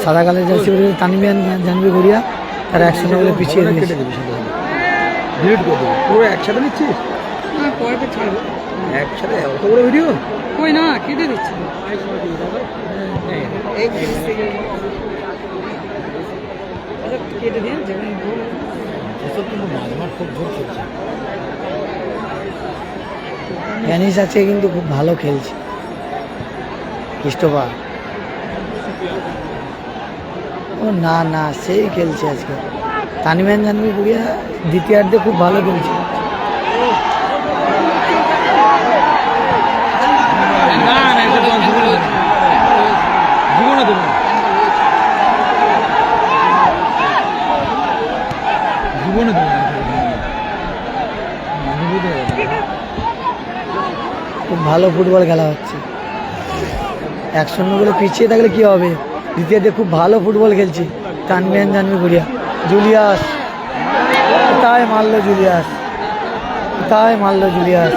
সাদা কালার জার্সি পরে তানভীর জাহাঙ্গীর গড়িয়া তারা 1-0 গোলে পিছিয়ে রয়েছে পুরো একসাথে নিচ্ছিস না পরে ছাড়বো একসাথে অত বড় ভিডিও কই না কেটে দিচ্ছি কেটে দিন যেমন খুব জোর খেলছে প্যানিস আছে কিন্তু খুব ভালো খেলছে ক্রিস্টোফার। ও না না, সেই খেলছে আজকে। তানভীর জানবি গুড়িয়া দ্বিতীয়ার্ধে খুব ভালো খেলছে। না না, এটা তো জীবনে দেবো না, জীবনে দেবো না। খুব ভালো ফুটবল খেলা হচ্ছে। 1-0 করে পিছিয়ে থাকলে কি হবে? দ্বিতীয়ার্ধে খুব ভালো ফুটবল খেলছে তানভীর জানবি গুড়িয়া। জুলিয়াস কোথায় মারলো, জুলিয়াস কোথায় মারলো, জুলিয়াস।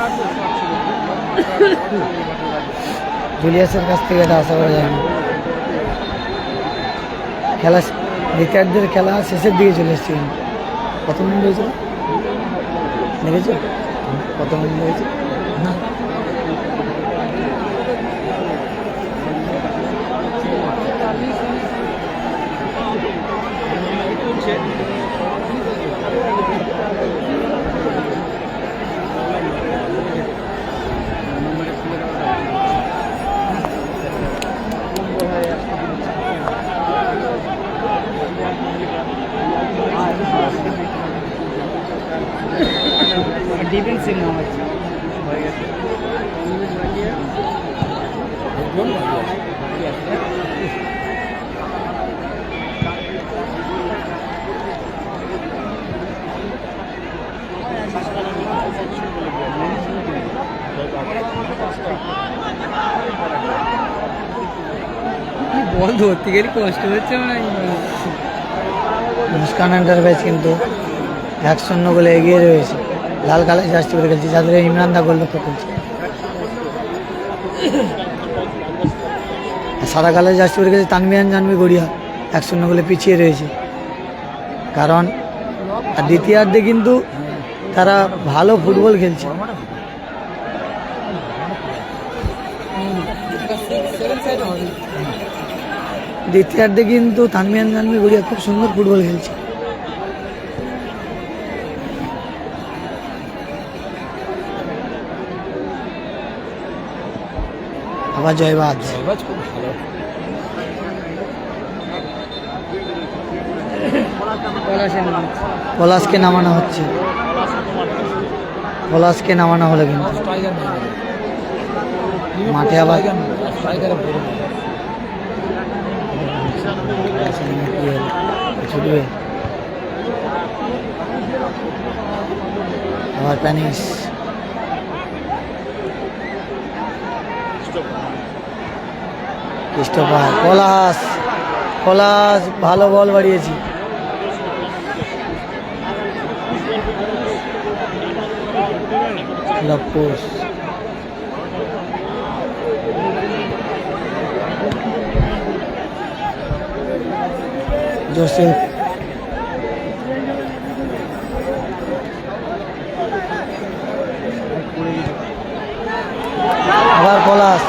জুলিয়াসের কাছ থেকে এটা আশা করা যায় না। খেলা দ্বিতীয়ার্ধের খেলা শেষের দিকে চলে এসছে। কত মিনিট হয়েছে দেখেছো? কত মিনিট হয়েছে না? ডিফেন্সিভ নাম আছে। বল ধরতে গেলে কষ্ট হচ্ছে মানে। মুস্কান এন্টারপ্রাইজ কিন্তু 1-0 গোলে এগিয়ে রয়েছে। লাল কালার জার্সি পরে খেলছে, যাদের ইমরান দা গোলরক্ষক খেলছে। সাদা কালার জার্সি পরে খেলছে তানভীর জানবি গড়িয়া 1-0 গোলে পিছিয়ে রয়েছে। কারণ দ্বিতীয়ার্ধে কিন্তু তারা ভালো ফুটবল খেলছে। দ্বিতীয়ার্ধে কিন্তু তানভীর জানবি গড়িয়া খুব সুন্দর ফুটবল খেলছে। আবার জয়বাজ, পলাশকে নামানো হচ্ছে। পলাশকে নামানো হলো কিন্তু মাঠে আবার ছুটবে। আবার প্যানিস, ক্রিস্টোফার, পলাশ, পলাশ ভালো বল বাড়িয়েছি। লপুস, জোসেফ, আবার পলাশ,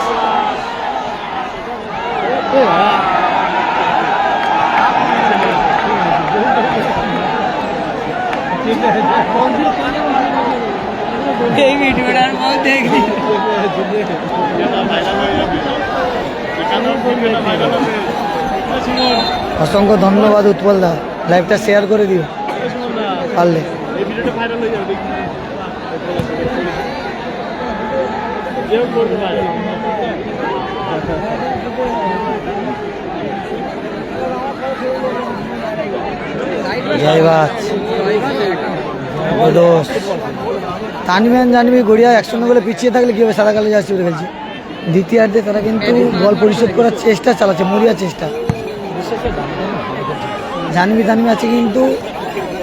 অসংখ্য ধন্যবাদ উৎপল দা, লাইভটা শেয়ার করে দিও পারলে। জয়বাজ, দোষ। তানভীর জানবি গড়িয়া 1-0 গোলে পিছিয়ে থাকলে কি হবে? সাদা কালো জার্সি পরে খেলছে। দ্বিতীয়ার্ধে তারা কিন্তু বল পরিশোধ করার চেষ্টা চালাচ্ছে, মরিয়া চেষ্টা। জানবি তানভীর আছে কিন্তু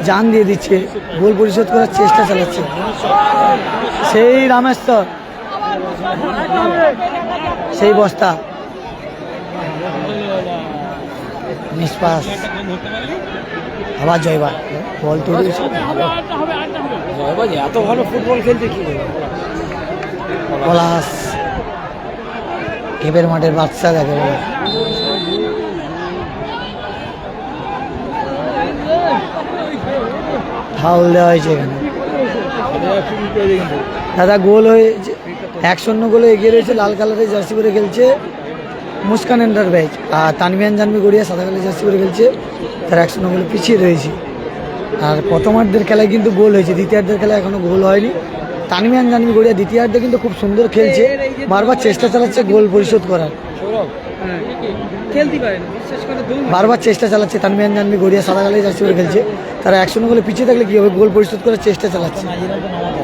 জান দিয়ে দিচ্ছে, গোল পরিশোধ করার চেষ্টা চালাচ্ছে। সেই রামেশ্বর, সেই বস্তা, নিষ্পাস। আবার জয়বাজ, বল তো জয়বাজ এত ভালো ফুটবল খেলছে কি বলবো। পলাশ, কেবের মাঠের বাচ্চা দেখে বলে। ফাউল দেওয়া হয়েছে এখানে। দাদা গোল হয়েছে, 1-0 গোলে এগিয়ে রয়েছে। লাল কালারের জার্সি পরে খেলছে মুস্কান এন্টারপ্রাইজ আর তানভিয়ান জানবি গড়িয়া সাদা কালো জার্সি করে খেলছে, তারা 100 গোলে পিছিয়ে রয়েছে। আর প্রথমার্ধের খেলায় কিন্তু গোল হয়েছে, দ্বিতীয়ার্ধের খেলায় এখনো গোল হয়নি। তানভিয়ান জানবি গড়িয়া দ্বিতীয়ার্ধে কিন্তু খুব সুন্দর খেলছে, বারবার চেষ্টা চালাচ্ছে গোল পরিশোধ করার, খেলতে পারেন বিশেষ করে বারবার চেষ্টা চালাচ্ছে। তানভিয়ান জানবি গড়িয়া সাদা কালো জার্সি করে খেলছে, তারা 100 গোলে পিছিয়ে থাকলে কী হবে, গোল পরিশোধ করার চেষ্টা চালাচ্ছে,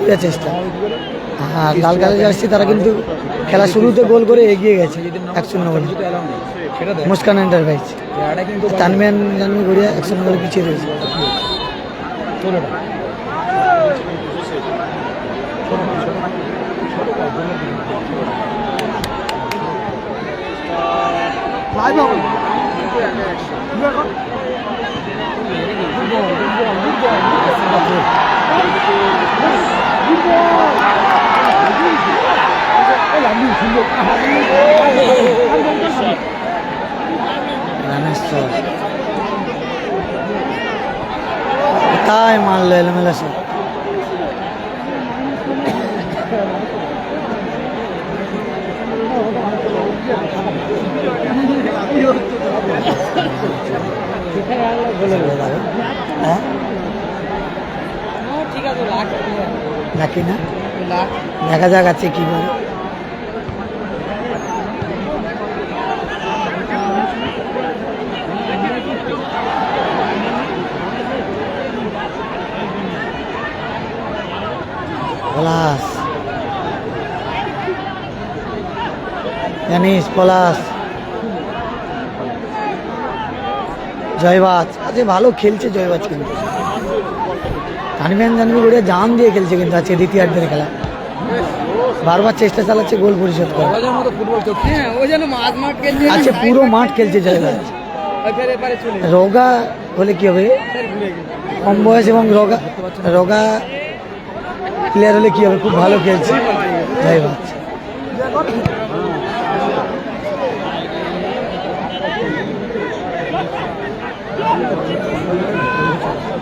এটা চেষ্টা। আর লাল কালো জার্সি তারা কিন্তু খেলা শুরুতে গোল করে এগিয়ে গেছে 100 গোলে, মুস্কান এন্টারপ্রাইজ। তানভিয়ান জানবি গড়িয়া 100 গোলে পিছিয়ে রয়েছে। তাই মারলো এলোমেলো সব। হ্যাঁ ঠিক আছে রাখি না, দেখা যাক আছে কি করে। পলাশ জানিস, পলাশ জয়বাজ আজকে ভালো খেলছে, জয়বাজ কিন্তু তানভিয়ান জানবি গড়িয়া জান দিয়ে খেলছে কিন্তু আজকে দ্বিতীয়ার্ধের খেলা, বারবার চেষ্টা চালাচ্ছে গোল পরিশোধ করা। হ্যাঁ ও যেন মাঠ খেলছে, আজকে পুরো মাঠ খেলছে জয়বাজ। রোগা হলে কি হবে, কম বয়স এবং রোগা প্লেয়ার হলে কি হবে, খুব ভালো খেলছে জয়বাজ।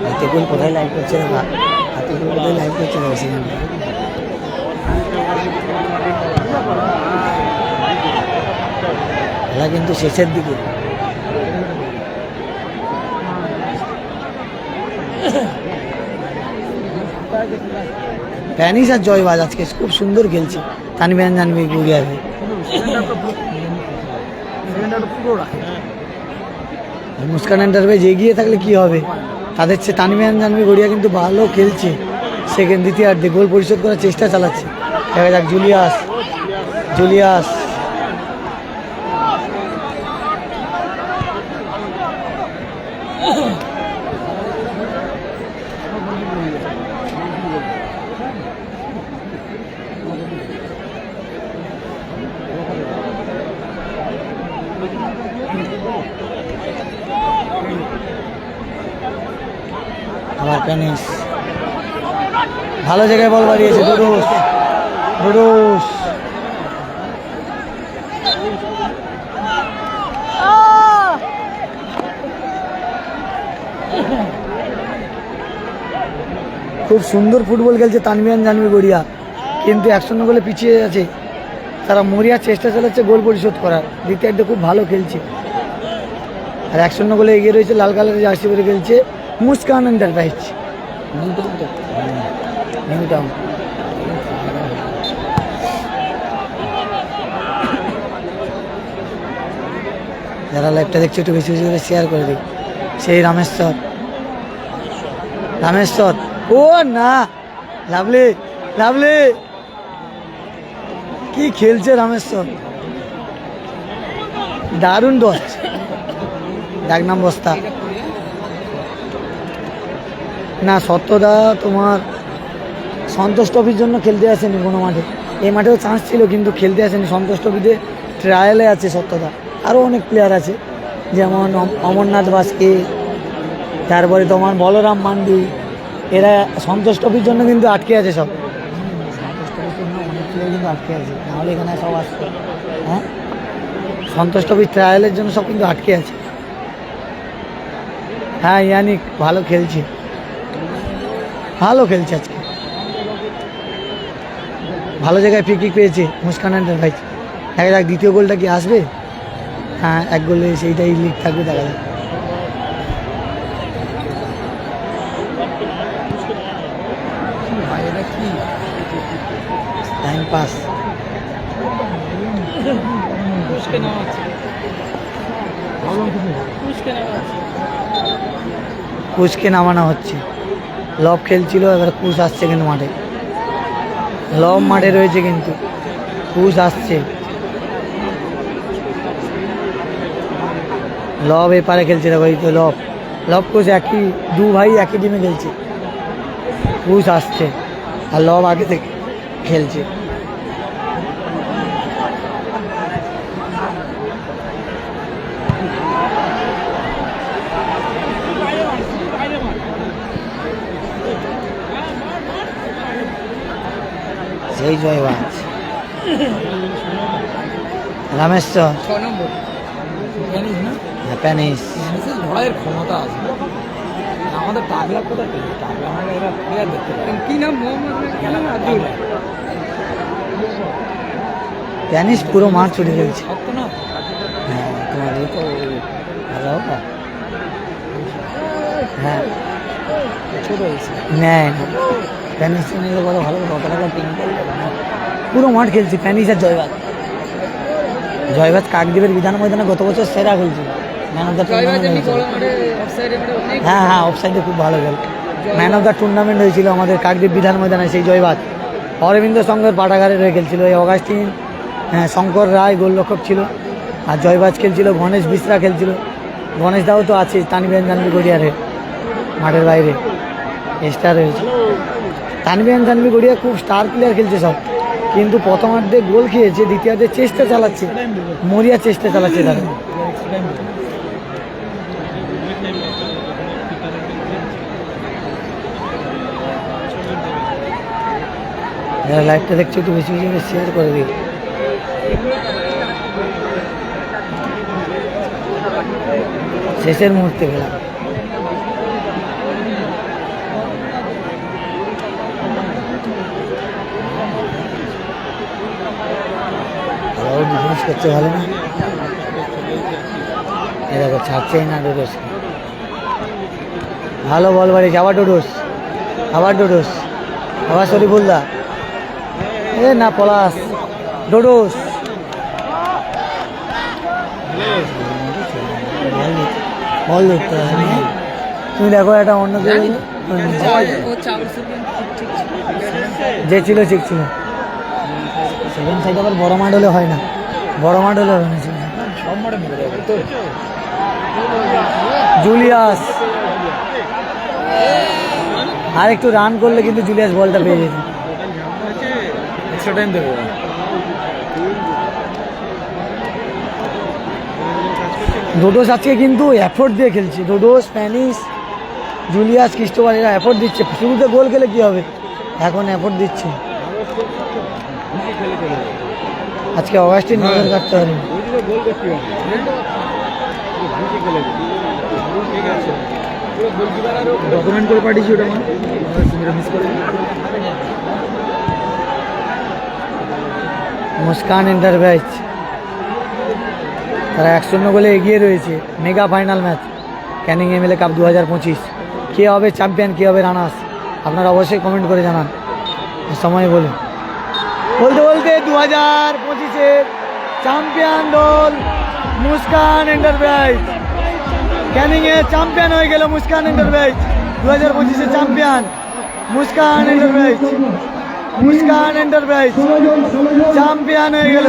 হাতিগুল কোথায় লাইভ করছে না, হাতিগুল কোথায় লাইভ করছে না সেখানে। খেলা কিন্তু শেষের দিকে, প্যানিস আর জয়বাজ আজকে খুব সুন্দর খেলছে। তানভিয়ান জানবি গড়িয়া মুস্কান এন্টারপ্রাইজ এগিয়ে থাকলে কি হবে, তাদের চেয়ে তানভিয়ান জানবি গড়িয়া কিন্তু ভালো খেলছে। সেকেন্ড দ্বিতীয়ার্ধে গোল পরিশোধ করার চেষ্টা চালাচ্ছে, দেখা যাক। জুলিয়াস আবার প্যানিস ভালো জায়গায় বল বাড়িয়েছে, ডুডুস খুব সুন্দর ফুটবল খেলছে তানভিয়ান জানবি গড়িয়া, কিন্তু 100 গোলে পিছিয়ে আছে। তারা মরিয়ার চেষ্টা চালাচ্ছে গোল পরিশোধ করার, দ্বিতীয়ার্ধে খুব ভালো খেলছে। আর 100 গোলে এগিয়ে রয়েছে, লাল কালারের জার্সি পরে খেলছে মুস্কান এন্টারপ্রাইজ নিউ টাউন। যারা লাইভটা দেখছে একটু বেশি বেশি করে শেয়ার করে দিই। সেই রামেশ্বর ও না, লাভলি কি খেলছে রামেশ্বর, দারুণ ডচ, ডাকনাম বস্তা। না সত্যদা তোমার সন্তোষ ট্রফির জন্য খেলতে আসেনি কোনো মাঠে, এই মাঠেও চান্স ছিল কিন্তু খেলতে আসেনি। সন্তোষ ট্রফিতে ট্রায়ালে আছে সত্যদা, আরও অনেক প্লেয়ার আছে যেমন অমরনাথ বাস্কে, তারপরে তোমার বলরাম মান্ডি, এরা সন্তোষ ট্রফির জন্য কিন্তু আটকে আছে সব। সন্তোষ ট্রফির জন্য অনেক প্লেয়ার কিন্তু আটকে আছে, নাহলে এখানে সব আসতো। হ্যাঁ সন্তোষ ট্রফির ট্রায়ালের জন্য সব কিন্তু আটকে আছে। হ্যাঁ ইয়ানিক ভালো খেলছে আজকে, ভালো জায়গায় ফ্রি কিক পেয়েছে মুস্কান এন্টারপ্রাইজ। দেখা যাক দ্বিতীয় গোলটা কি আসবে। হ্যাঁ 1 গোলে সেইটাই লিগ থাকবে, দেখা যাক। ভাই এটা কি টাইম পাস। কুচকে নামানো হচ্ছে। লব খেলছিল, এবার কুচ আসছে কিন্তু মাঠে। লব মাঠে রয়েছে কিন্তু কুচ আসছে। লব এপারে খেলছে, দেখো এই তো লব। লব কুচ একই, 2 ভাই একই টিমে খেলছে। কুচ আসছে আর লব আগে থেকে খেলছে। সেই জয়বাজ রামেশ্বর, 6 নম্বর জানিস না, প্যানিস। ম্যানেজের লড়াইয়ের ক্ষমতা আছে। আমাদের টাগলা কোথায় পেয়েছে? টাগলা মানে এরা প্লেয়ার দেখতে পারে। কি নাম? মোহাম্মদ কেন আব্দুল প্যানিস পুরো মাঠ ছুটে খেলছে। সত্য না? হ্যাঁ তোমার এই তো ভালো হবে। হ্যাঁ ছোট হয়েছে। নেয় না, প্যানিস নিলে বড় ভালো, কত টাকা টিম পুরো মাঠ খেলছে প্যানিস আর জয়বাজ। জয়বাজ কাকদ্বীপের বিধান ময়দানে গত বছর সেরা খেলছিল, ম্যান অফ দ্য টুর্নামেন্ট। হ্যাঁ হ্যাঁ, অফসাইডে খুব ভালো খেল। ম্যান অফ দ্য টুর্নামেন্ট হয়েছিল আমাদের কাকদ্বীপ বিধান ময়দানে সেই জয়বাজ। অরবিন্দ সংঘের পাঠাগারে রয়ে খেলছিল। এই অগাস্টিন, হ্যাঁ শঙ্কর রায় গোলরক্ষক ছিল, আর জয়বাজ খেলছিল, গণেশ বিশ্রা খেলছিল। গণেশ দাও তো আছে তানবিয়ান জানবি গড়িয়ারে মাঠের বাইরে স্টার রয়েছে। তানবিয়ান জানবি গড়িয়া খুব স্টার প্লেয়ার খেলছে সব, কিন্তু প্রথমার্ধে গোল খেয়েছে, দ্বিতীয়ার্ধে চেষ্টা চালাচ্ছে, মরিয়া চেষ্টা চালাচ্ছে তারা। যারা লাইভটা দেখছো একটু বেশি বেশি করে শেয়ার করে দিই। শেষের মুহূর্তে গেলাম। ডিফেন্স করছে ভালো না, এই দেখো ছাড়ছেই না ডোডোস। ভালো বল বাড়িয়েছে, আবার ডোডোস, আবার ডোডোস, আবার শরীফুল্লাহ। এ না পলাশ, ডোডোস। বল দেখতে হবে, তুমি দেখো একটা অন্য যে ছিল ঠিক ছিল। সেকেন্ড সাইড আবার বড় মাঠ হলে হয় না, বড় মাঠ হলে হবে না। সব মাঠে মিলে যাবে তো। জুলিয়াস আর একটু রান করলে কিন্তু জুলিয়াস বলটা পেয়ে যেত। এক্সট্রা টাইম দেবে। ডোডোস আজকে কিন্তু এফোর্ট দিয়ে খেলছে। ডোডোস, প্যানিস, জুলিয়াস, ক্রিস্টোফার এরা এফোর্ট দিচ্ছে। শুরুতে গোল খেলে কি হবে, এখন এফোর্ট দিচ্ছে। আজকে অগাস্টিন নজর কাটতে হবে। ডকুমেন্ট করে পাঠিয়েছি ওটা আমার মিস করে। মুস্কান এন্টারপ্রাইজ তারা 1-0 গোলে এগিয়ে রয়েছে। Mega final match Canning MLA cup 2025। কে হবে চ্যাম্পিয়ন, কে হবে রানার্স, আপনারা অবশ্যই কমেন্ট করে জানান। সময় বলুন। বলতে বলতে 2025-এর চ্যাম্পিয়ন দল মুস্কান এন্টারপ্রাইজ। ক্যানিংয়ের চ্যাম্পিয়ন হয়ে গেল মুস্কান এন্টারপ্রাইজ। 2025-এর champion Muskan enterprise. Muskan enterprise champion হয়ে গেল।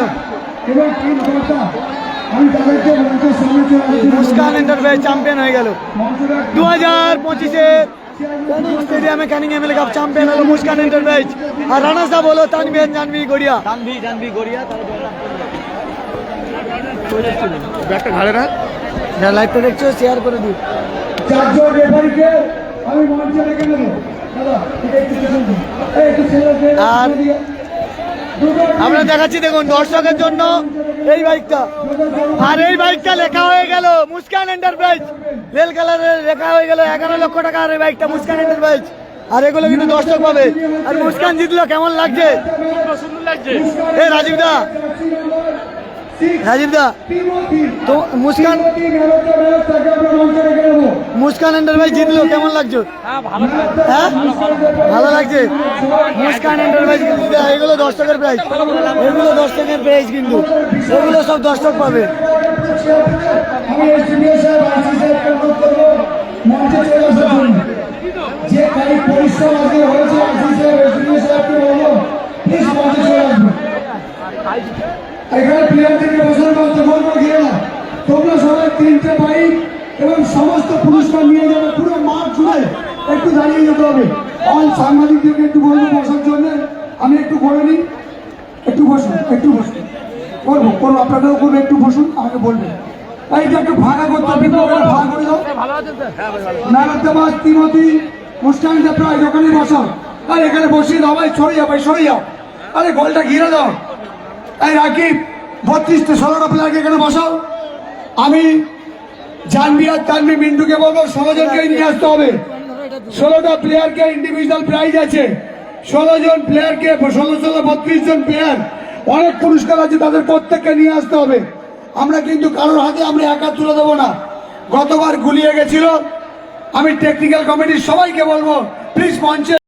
মুস্কান এন্টারপ্রাইজ চ্যাম্পিয়ন হয়ে গেল। 2025-এর ক্যানিং স্টেডিয়ামে ক্যানিং এমএলএ কাপ চ্যাম্পিয়ন হলো মুস্কান এন্টারপ্রাইজ। আর রানার্স আপ হলো তানভীর জাহ্নবী গড়িয়া। ব্যাগটা ঘাড়ে রাখ। যারা লাইভটা দেখছো শেয়ার করে দিই। 4 জন রেফারিকে আমি মঞ্চে রেখে নেব। দাদা একটু দেখুন, একটু ছেলেকে আর আমরা দেখাচ্ছি, দেখুন দর্শকের জন্য এই বাইকটা। আর এই বাইকটা লেখা হয়ে গেল মুস্কান এন্টারপ্রাইজ, রেল কালারের লেখা হয়ে গেল 11 লক্ষ টাকা। আর এই বাইকটা মুস্কান এন্টারপ্রাইজ। আর এগুলো কিন্তু দর্শক পাবে। আর মুস্কান জিতলো, কেমন লাগছে? সুন্দর লাগছে। এ রাজীব দা রাজীব দা তো মুস্কান মুস্কান এন্টারপ্রাইজ জিতলো, কেমন লাগছে? হ্যাঁ ভালো লাগছে। মুস্কান এন্টারপ্রাইজ কিন্তু এগুলো দর্শকের প্রাইজ, এগুলো দর্শকের প্রাইজ, কিন্তু এগুলো সব দর্শক পাবে। আমি এসডিপিও সাহেব আইসি সাহেবকে অনুরোধ করবো মঞ্চে চলে আসার জন্য। যে কারিক পরিশ্রম আজকে হয়েছে আইসি সাহেব এসডিপিও সাহেবকে বলবো প্লিজ মঞ্চে চলে আসবে। এখানে প্লেয়ারদেরকে বসার মধ্যে বলবো গিয়ে না, তোমরা সবাই 3টে বাইক এবং সমস্ত পুরস্কার নিয়ে যাবে পুরো মাঠ জুড়ে, একটু দাঁড়িয়ে যেতে হবে। অল সাংবাদিকদেরকে একটু বলবো বসার জন্য, আমি একটু করে নিই, একটু বসুন, একটু বসুন, করবো করবো, আপনারাও করবো, একটু বসুন, আমাকে বলবেন। এইটা একটু ভাগা করতে হবে, ভাগ করে দাও। নারায়ণ তিমতি মুস্কান প্রায় ওখানে বসাও, আর এখানে বসিয়ে দাও ভাই, সরে যাও ভাই, সরে যাও, আরে গোলটা ঘিরে দাও। এই রাকিব 32টা 16টা প্লেয়ারকে এখানে বসাও। আমি জানবি আর তানবি মিন্টুকে বলবো 16 জনকে নিয়ে আসতে হবে। 16টা প্লেয়ারকে ইন্ডিভিজুয়াল প্রাইজ আছে, 16 জন প্লেয়ারকে 32 জন প্লেয়ার, অনেক পুরস্কার আছে, তাদের প্রত্যেককে নিয়ে আসতে হবে। আমরা কিন্তু কারোর হাতে আমরা একা তুলে দেবো না, গতবার গুলিয়ে গেছিল। আমি টেকনিক্যাল কমিটির সবাইকে বলবো প্লিজ মঞ্চে